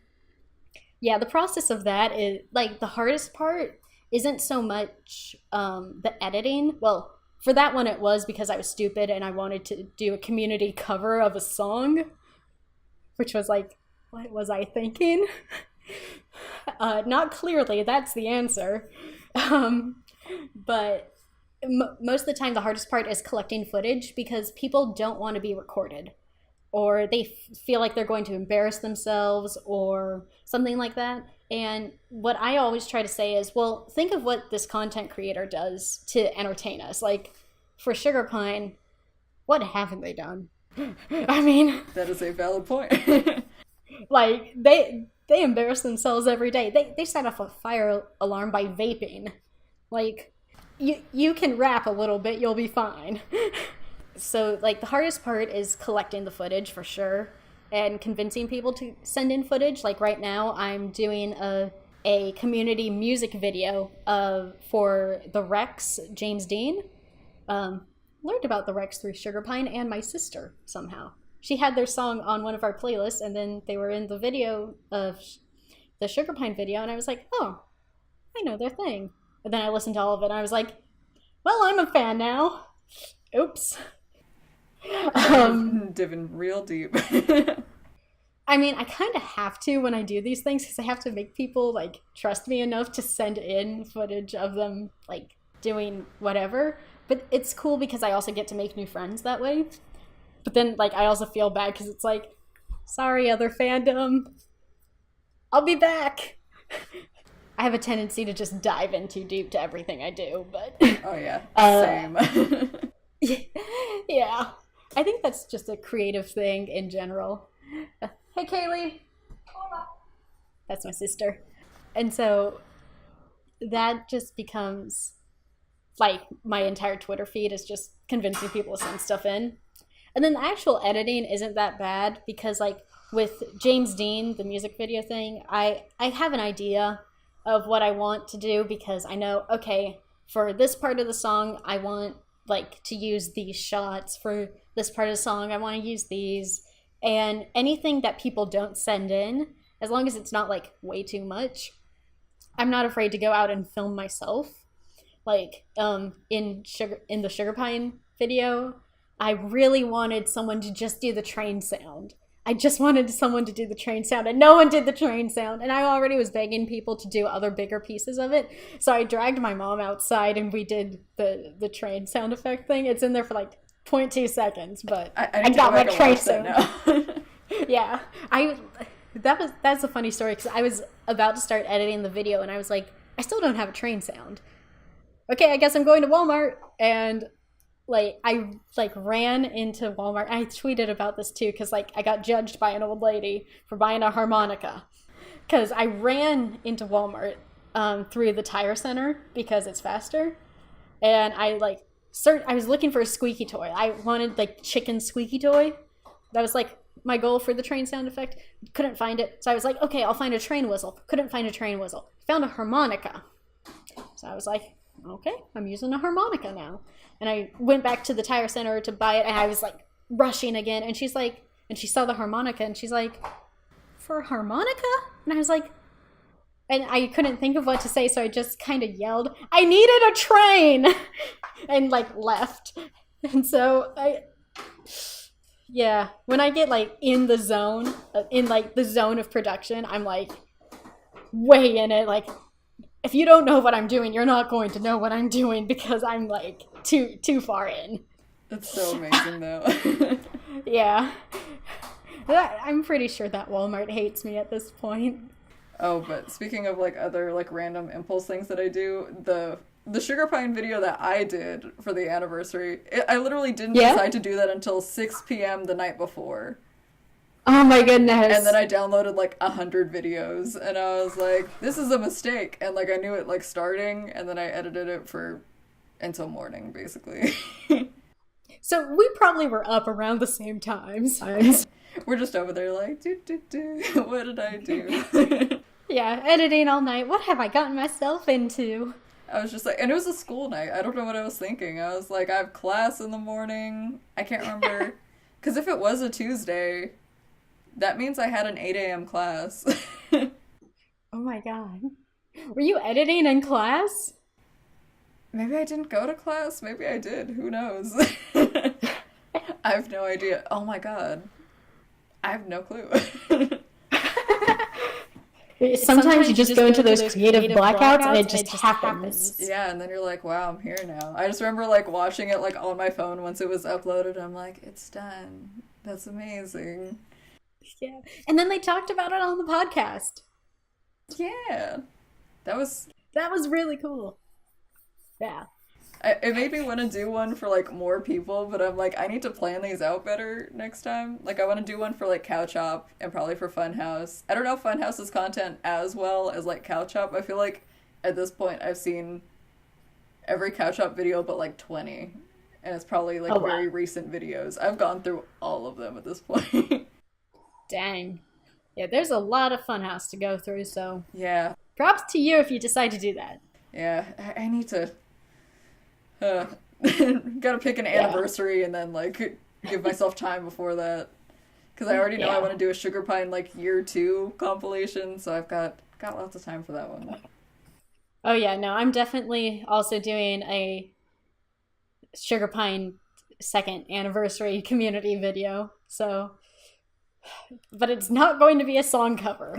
yeah, the process of that is like the hardest part isn't so much the editing. Well, for that one, it was because I was stupid and I wanted to do a community cover of a song, which was like, what was I thinking? Not clearly, that's the answer. But most of the time, the hardest part is collecting footage because people don't want to be recorded, or they feel like they're going to embarrass themselves or something like that. And what I always try to say is, well, think of what this content creator does to entertain us. Like, for Sugar Pine, what haven't they done? I mean... That is a valid point. Like, they embarrass themselves every day. They set off a fire alarm by vaping. Like, you can rap a little bit, you'll be fine. So, like, the hardest part is collecting the footage, for sure, and convincing people to send in footage. Like, right now, I'm doing a community music video for the Rex, James Dean. Learned about the Rex through Sugar Pine and my sister, somehow. She had their song on one of our playlists, and then they were in the video of the Sugar Pine video, and I was like, oh, I know their thing. And then I listened to all of it, and I was like, well, I'm a fan now. Oops. Diving real deep. I mean, I kind of have to when I do these things because I have to make people, like, trust me enough to send in footage of them, like, doing whatever. But it's cool because I also get to make new friends that way. But then, like, I also feel bad because it's like, sorry, other fandom. I'll be back. I have a tendency to just dive in too deep to everything I do, but... Oh, yeah. Same. Yeah. I think that's just a creative thing in general. Hey, Kaylee. Hola. That's my sister. And so that just becomes, like, my entire Twitter feed is just convincing people to send stuff in. And then the actual editing isn't that bad because, like, with James Dean, the music video thing, I have an idea of what I want to do because I know, okay, for this part of the song, I want, like, to use these shots. For this part of the song, I want to use these. And anything that people don't send in, as long as it's not, like, way too much, I'm not afraid to go out and film myself. Like, in the Sugar Pine video, I really wanted someone to just do the train sound. I just wanted someone to do the train sound, and no one did the train sound. And I already was begging people to do other bigger pieces of it. So I dragged my mom outside, and we did the train sound effect thing. It's in there for, like, 0.2 seconds, but I got my train sound. Now. Yeah. That's a funny story, because I was about to start editing the video, and I was like, I still don't have a train sound. okay, I guess I'm going to Walmart. And like I like ran into Walmart. I tweeted about this too because like I got judged by an old lady for buying a harmonica because I ran into Walmart through the tire center because it's faster, and I like I was looking for a squeaky toy. I wanted like chicken squeaky toy. That was like my goal for the train sound effect. Couldn't find it, so I was like, okay, I'll find a train whistle. Couldn't find a train whistle. Found a harmonica. So I was like, okay, I'm using a harmonica now. And I went back to the tire center to buy it, and I was like rushing again. And she's like, and she saw the harmonica, and she's like, for a harmonica? And I was like, and I couldn't think of what to say, so I just kind of yelled, I needed a train! And like left. And so yeah, when I get like in the zone, in like the zone of production, I'm like way in it. Like, if you don't know what I'm doing, you're not going to know what I'm doing because I'm like too far in. That's so amazing though. Yeah. I'm pretty sure that Walmart hates me at this point. Oh, but speaking of like other like random impulse things that I do, the sugar pine video that I did for the anniversary, I literally didn't decide to do that until 6 p.m. the night before. Oh my goodness. And then I downloaded like 100 videos, and I was like, this is a mistake. And like I knew it like starting, and then I edited it until morning, basically. So we probably were up around the same times. We're just over there like, what did I do? Yeah, editing all night. What have I gotten myself into? I was just like, and it was a school night. I don't know what I was thinking. I was like, I have class in the morning. I can't remember. Because if it was a Tuesday, that means I had an 8 a.m. class. Oh my god. Were you editing in class? Maybe I didn't go to class. Maybe I did. Who knows? I have no idea. Oh my god. I have no clue. Sometimes you just go into those creative blackouts and it just happens. Yeah, and then you're like, wow, I'm here now. I just remember like watching it like on my phone once it was uploaded. I'm like, it's done. That's amazing. Yeah. And then they talked about it on the podcast. Yeah. That was really cool. Yeah. It made me want to do one for like more people, but I'm like, I need to plan these out better next time. Like, I want to do one for like Couch Hop and probably for Funhouse. I don't know if Funhouse's content as well as like Couch Hop. I feel like at this point I've seen every Couch Hop video but like 20, and it's probably like very recent videos. I've gone through all of them at this point. Dang. Yeah, there's a lot of Funhouse to go through, so yeah. Props to you if you decide to do that. Yeah, I need to gotta pick an anniversary and then like give myself time before that, because I already know I want to do a Sugar Pine like year 2 compilation, so I've got lots of time for that one. Oh yeah, no, I'm definitely also doing a Sugar Pine 2nd anniversary community video, so, but it's not going to be a song cover.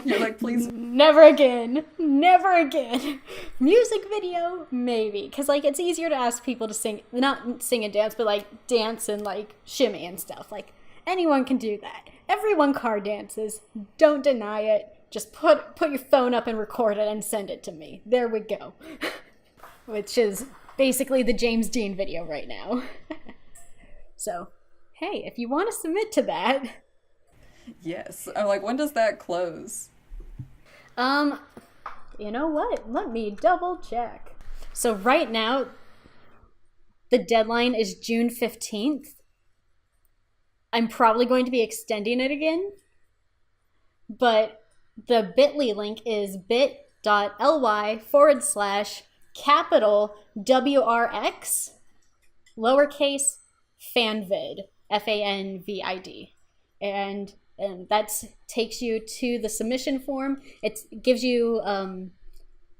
You're like, please. Never again. Never again. Music video, maybe. Because, like, it's easier to ask people to sing, not sing and dance, but, like, dance and, like, shimmy and stuff. Like, anyone can do that. Everyone car dances. Don't deny it. Just put your phone up and record it and send it to me. There we go. Which is basically the James Dean video right now. So, hey, if you want to submit to that... Yes. I'm like, when does that close? You know what? Let me double check. So right now, the deadline is June 15th. I'm probably going to be extending it again. But the bit.ly link is bit.ly/capital WRX lowercase fanvid, FANVID. And that takes you to the submission form. It gives you,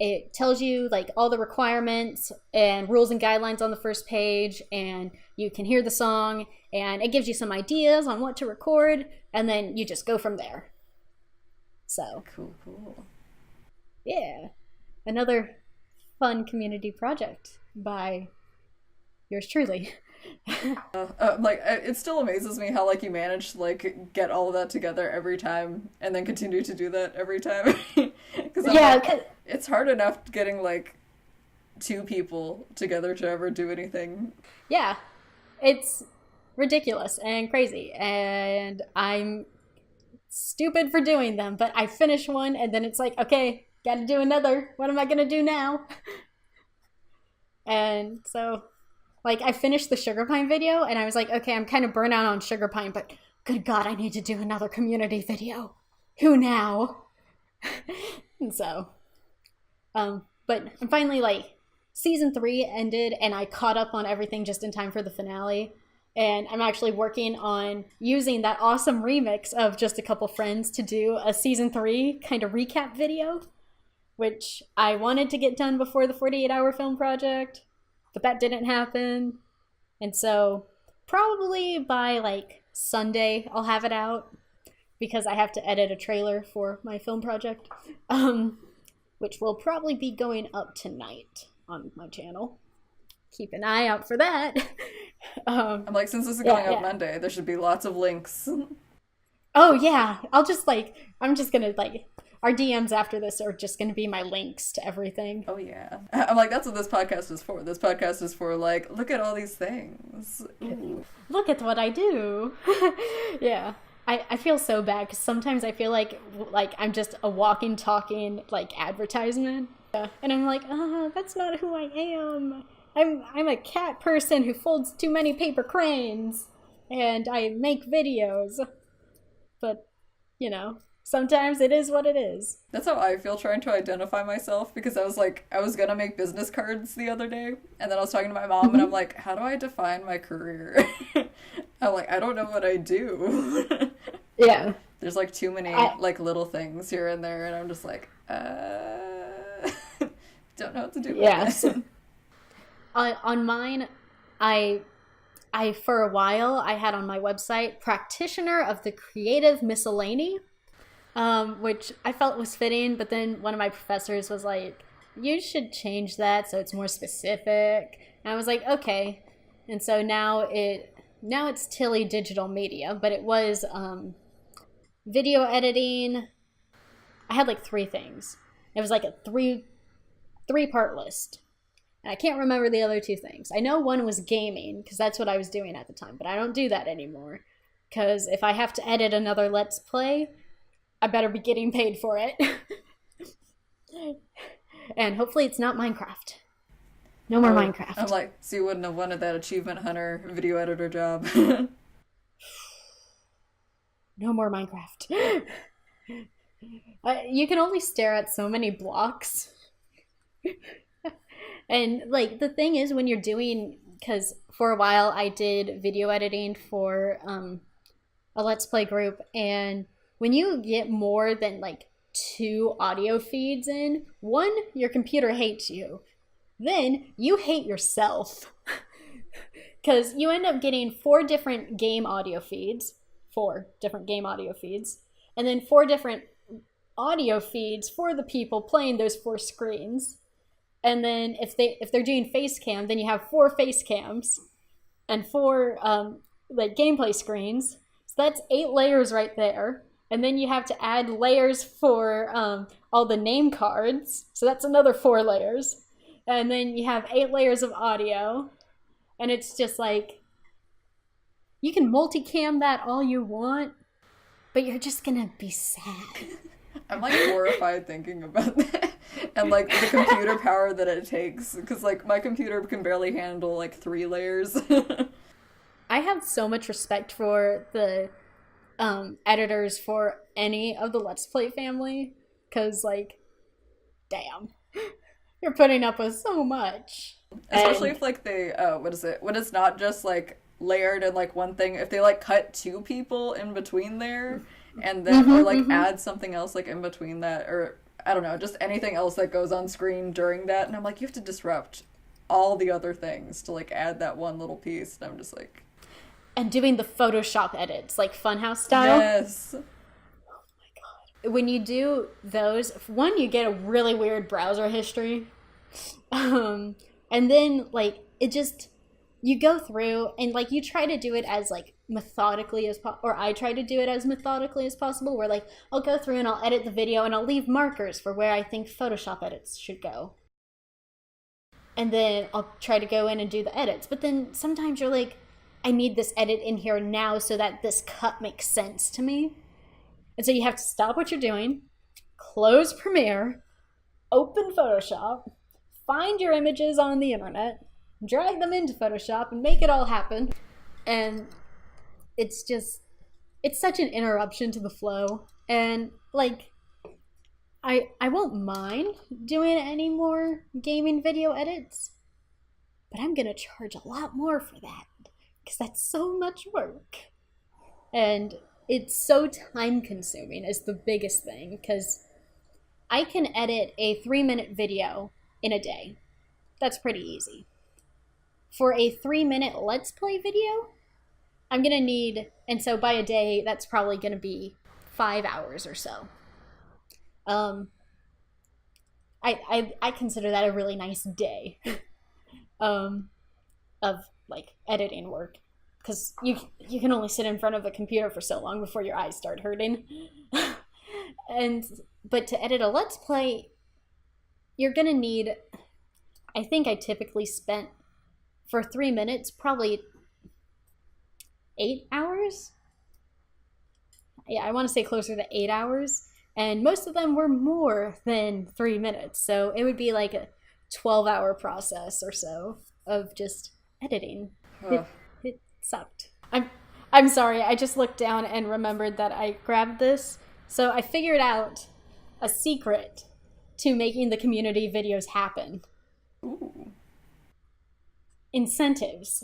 it tells you like all the requirements and rules and guidelines on the first page, and you can hear the song, and it gives you some ideas on what to record, and then you just go from there. So cool. Yeah, another fun community project by yours truly. Like, it still amazes me how like you manage to like get all of that together every time and then continue to do that every time. Because it's hard enough getting like two people together to ever do anything. Yeah, it's ridiculous and crazy, and I'm stupid for doing them, but I finish one and then it's like, okay, gotta do another. What am I gonna do now? And so, like, I finished the Sugar Pine video and I was like, okay, I'm kind of burnt out on Sugar Pine, but good God, I need to do another community video. Who now? And so, but I'm finally, like, season 3 ended and I caught up on everything just in time for the finale. And I'm actually working on using that awesome remix of Just a Couple Friends to do a season 3 kind of recap video, which I wanted to get done before the 48-hour film project, but that didn't happen. And so probably by like Sunday, I'll have it out because I have to edit a trailer for my film project, which will probably be going up tonight on my channel. Keep an eye out for that. I'm like, since this is going up Monday, there should be lots of links. Oh yeah, I'm just gonna like, our DMs after this are just gonna be my links to everything. Oh yeah. I'm like, that's what this podcast is for. This podcast is for like, look at all these things. Ooh. Look at what I do. Yeah. I feel so bad because sometimes I feel like I'm just a walking, talking like advertisement. Yeah. And I'm like, that's not who I am. I'm a cat person who folds too many paper cranes, and I make videos. But, you know, sometimes it is what it is. That's how I feel trying to identify myself, because I was like, I was gonna make business cards the other day, and then I was talking to my mom, and I'm like, how do I define my career? I'm like, I don't know what I do. Yeah. There's like too many like little things here and there, and I'm just like, don't know what to do with it. On mine, I for a while I had on my website practitioner of the creative miscellany, which I felt was fitting, but then one of my professors was like, you should change that so it's more specific. And I was like, okay. And so now it's Tilley Digital Media, but it was video editing. I had like 3 things. It was like a three-part list. And I can't remember the other 2 things. I know one was gaming, because that's what I was doing at the time, but I don't do that anymore. Because if I have to edit another Let's Play, I better be getting paid for it. And hopefully it's not Minecraft. No more Minecraft. I'm like, so you wouldn't have wanted that Achievement Hunter video editor job. No more Minecraft. You can only stare at so many blocks. And like the thing is, when you're doing, because for a while I did video editing for a Let's Play group, and when you get more than like 2 audio feeds in, one, your computer hates you, then you hate yourself, because you end up getting 4 different game audio feeds, and then 4 different audio feeds for the people playing those 4 screens. And then if they're doing face cam, then you have 4 face cams and 4 like gameplay screens. So that's 8 layers right there. And then you have to add layers for all the name cards. So that's another 4 layers. And then you have 8 layers of audio. And it's just like, you can multicam that all you want, but you're just gonna be sad. I'm like horrified thinking about that. And like the computer power that it takes, because like my computer can barely handle like 3 layers. I have so much respect for the editors for any of the Let's Play family, because like, damn, you're putting up with so much. Especially if like they when it's not just like layered in like one thing, if they like cut 2 people in between there, and then or like add something else like in between that, or I don't know, just anything else that goes on screen during that, and I'm like, you have to disrupt all the other things to like add that one little piece, and I'm just like, and doing the Photoshop edits like Funhouse style. Yes. Oh my god. When you do those, one, you get a really weird browser history, and then like it just, you go through and like you try to do it as like methodically as or I try to do it as methodically as possible, where like I'll go through and I'll edit the video and I'll leave markers for where I think Photoshop edits should go. and then I'll try to go in and do the edits. But then sometimes you're like, I need this edit in here now so that this cut makes sense to me. And so you have to stop what you're doing, close Premiere, open Photoshop, find your images on the internet, drag them into Photoshop, and make it all happen. And it's such an interruption to the flow. And like, I won't mind doing any more gaming video edits, but I'm gonna charge a lot more for that because that's so much work. And it's so time consuming is the biggest thing, because I can edit a 3-minute video in a day. That's pretty easy. For a 3-minute Let's Play video, I'm gonna need, and so by a day, that's probably gonna be 5 hours or so. I consider that a really nice day of like editing work, because you can only sit in front of a computer for so long before your eyes start hurting. But to edit a Let's Play, you're gonna need, I think I typically spent for 3 minutes probably 8 hours. Yeah, I want to say closer to 8 hours. And most of them were more than 3 minutes. So it would be like a 12-hour process or so of just editing. It sucked. I'm sorry, I just looked down and remembered that I grabbed this. So I figured out a secret to making the community videos happen. Ooh. Incentives.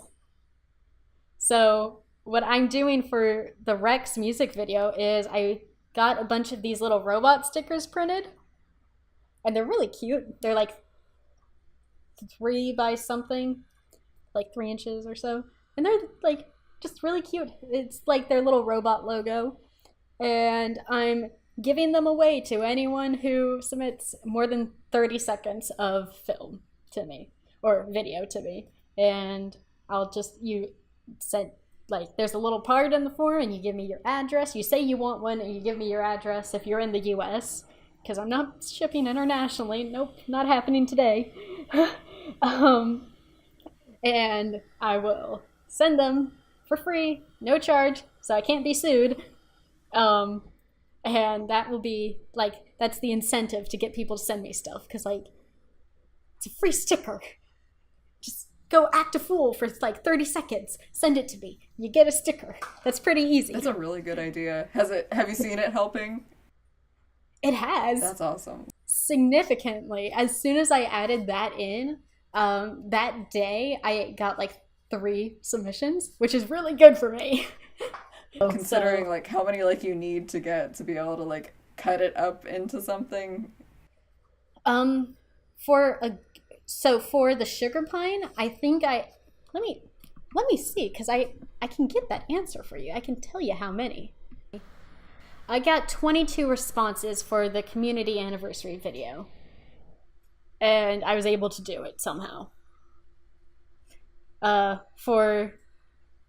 So what I'm doing for the Rex music video is I got a bunch of these little robot stickers printed, and they're really cute. They're like 3 by something, like 3 inches or so, and they're like just really cute. It's like their little robot logo, and I'm giving them away to anyone who submits more than 30 seconds of film to me, or video to me. And you said, like, there's a little part in the form, and you give me your address. You say you want one, and you give me your address if you're in the US, because I'm not shipping internationally. Nope, not happening today. And I will send them for free, no charge, so I can't be sued. And that will be, like, that's the incentive to get people to send me stuff, because, like, it's a free sticker. Just go act a fool for like 30 seconds. Send it to me. You get a sticker. That's pretty easy. That's a really good idea. Have you seen it helping? It has. That's awesome. Significantly. As soon as I added that in, that day I got like 3 submissions, which is really good for me. Considering like how many like you need to get to be able to like cut it up into something. For the sugar pine, I think let me see, because I can get that answer for you. I can tell you how many. I got 22 responses for the community anniversary video, and I was able to do it somehow. For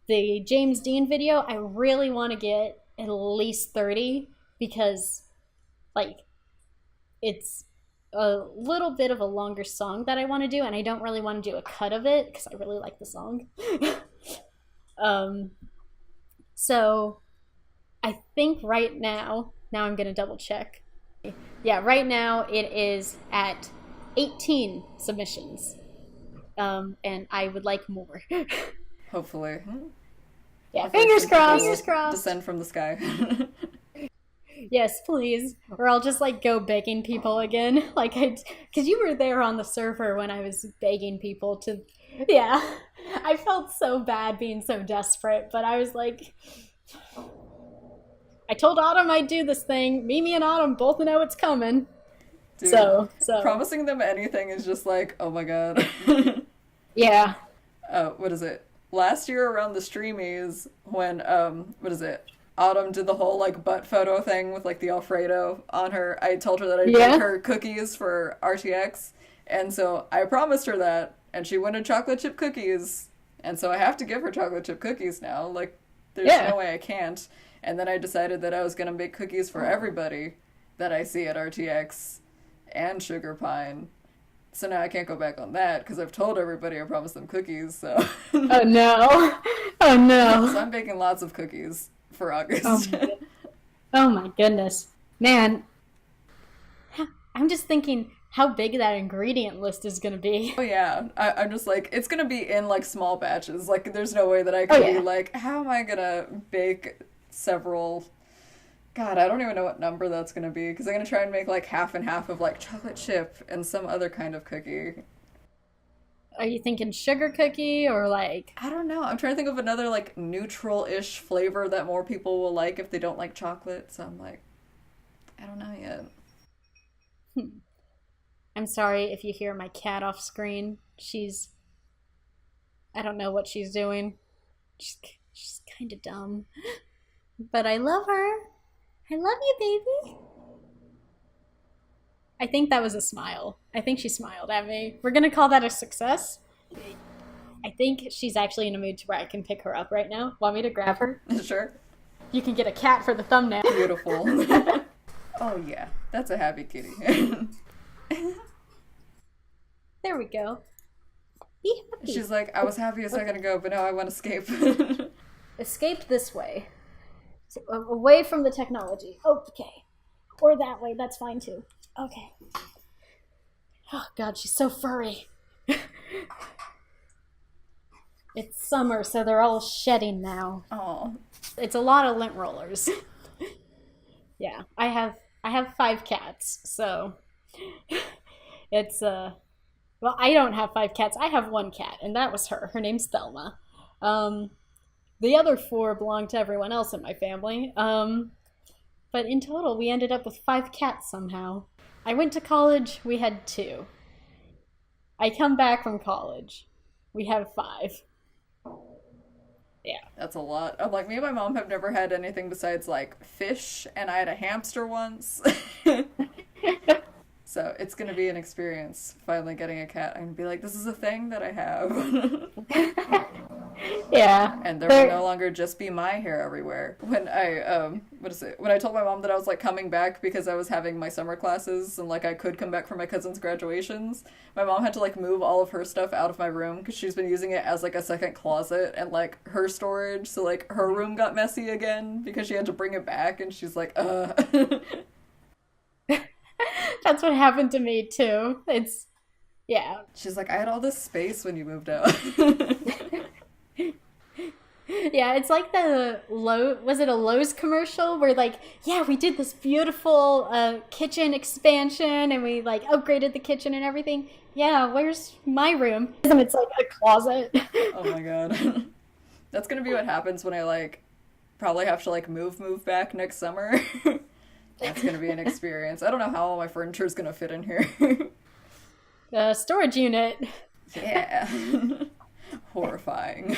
the James Dean video, I really want to get at least 30, because like it's a little bit of a longer song that I want to do, and I don't really want to do a cut of it because I really like the song. So I think right now I'm gonna double check. Yeah, right now it is at 18 submissions, and I would like more. Hopefully. Yeah, fingers crossed. Fingers crossed. Descend from the sky. Yes, please. Or I'll just like go begging people again. Like, because you were there on the server when I was begging people to. Yeah, I felt so bad being so desperate, but I was like, I told Autumn I'd do this thing. Mimi and Autumn both know it's coming. Dude, so promising them anything is just like, oh my god. Yeah. What is it? Last year around the Streamies, when Autumn did the whole like butt photo thing with like the Alfredo on her, I told her that I'd make her cookies for RTX, and so I promised her that, and she wanted chocolate chip cookies, and so I have to give her chocolate chip cookies now. Like, there's no way I can't. And then I decided that I was gonna make cookies for everybody that I see at RTX and Sugar Pine, So now I can't go back on that because I've told everybody I promised them cookies, so. Oh no. Oh So no. I'm baking lots of cookies for Oh August. my, oh my goodness. Man, I'm just thinking how big that ingredient list is going to be. Oh yeah, I'm just like, it's gonna be in like small batches. Like, there's no way that I Oh can be yeah. like, how am I gonna bake several? God, I don't even know what number that's gonna be because I'm gonna try and make like half and half of like chocolate chip and some other kind of cookie. Are you thinking sugar cookie or like I don't know. I'm trying to think of another like neutral-ish flavor that more people will like if they don't like chocolate. So I'm like, I don't know yet. I'm sorry if you hear my cat off screen. I don't know what she's doing. She's kind of dumb. But I love her. I love you, baby. I think that was a smile. I think she smiled at me. We're going to call that a success. I think she's actually in a mood to where I can pick her up right now. Want me to grab her? Sure. You can get a cat for the thumbnail. Beautiful. Oh yeah, that's a happy kitty. There we go. Be happy. She's like, I was happy a second ago, but now I want to escape. Escaped this way. So, away from the technology. Okay. Or that way. That's fine too. Okay. Oh god, she's so furry. It's summer, so they're all shedding now. Oh, It's a lot of lint rollers. Yeah, I have 5 cats, so it's well, I don't have 5 cats. I have 1 cat, and that was her. Her name's Thelma. The other 4 belong to everyone else in my family. But in total, we ended up with 5 cats somehow. I went to college, we had 2. I come back from college, we have 5. Yeah. that's a lot. I'm like, me and my mom have never had anything besides like fish, and I had a hamster once. So it's gonna be an experience finally getting a cat. I'm gonna be like, this is a thing that I have. Yeah. And there will no longer just be my hair everywhere. When I when I told my mom that I was like coming back because I was having my summer classes and like I could come back for my cousin's graduations, my mom had to like move all of her stuff out of my room because she's been using it as like a second closet and like her storage. So like her room got messy again because she had to bring it back, and she's like, That's what happened to me too. Yeah. She's like, I had all this space when you moved out. Yeah, it's like was it a Lowe's commercial where like, yeah, we did this beautiful kitchen expansion and we like upgraded the kitchen and everything. Yeah, where's my room? And it's like a closet. Oh my god. That's gonna be what happens when I like probably have to like move back next summer. That's gonna be an experience. I don't know how all my furniture is gonna fit in here. Storage unit. Yeah. Horrifying.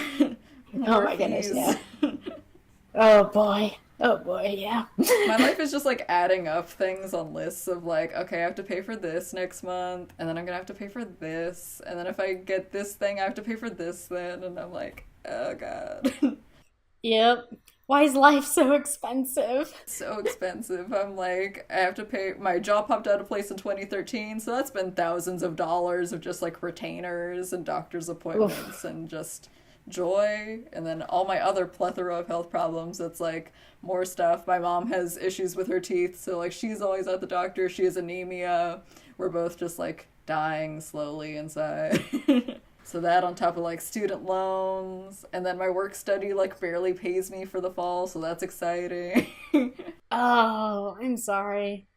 Oh my goodness, yeah. Oh boy, yeah. My life is just like adding up things on lists of like, okay, I have to pay for this next month, and then I'm gonna have to pay for this, and then if I get this thing, I have to pay for this then, and I'm like, oh god. Yep. Why is life so expensive? So expensive. I'm like, I have to pay. My job popped out of place in 2013, so that's been thousands of dollars of just like retainers and doctor's appointments and just joy. And then all my other plethora of health problems. It's like more stuff. My mom has issues with her teeth, so like she's always at the doctor. She has anemia. We're both just like dying slowly inside. So that on top of like student loans, and then my work study like barely pays me for the fall, so that's exciting. Oh, I'm sorry.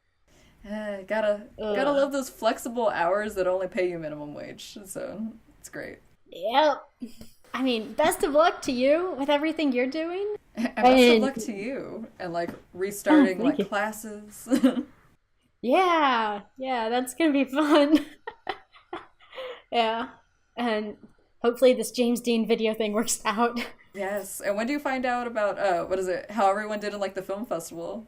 Gotta love those flexible hours that only pay you minimum wage. So it's great. Yep. I mean, best of luck to you with everything you're doing. And best of luck to you and like restarting like classes. Yeah, that's gonna be fun. Yeah. And hopefully this James Dean video thing works out. Yes. And when do you find out about what is it? How everyone did in like the film festival?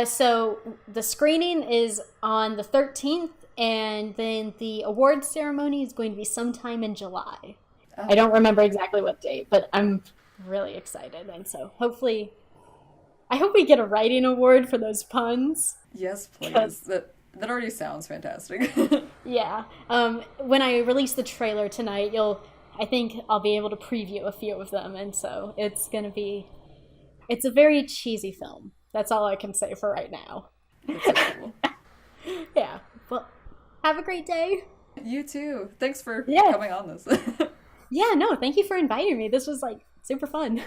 So the screening is on the 13th, and then the awards ceremony is going to be sometime in July. Oh. I don't remember exactly what date, but I'm really excited, and so hopefully, I hope we get a writing award for those puns. Yes, please. That already sounds fantastic. Yeah. When I release the trailer tonight, I think I'll be able to preview a few of them, and so it's a very cheesy film. That's all I can say for right now. That's so cool. Yeah. Well, have a great day. You too. Thanks for Yeah. coming on this. Yeah, no, thank you for inviting me. This was like super fun.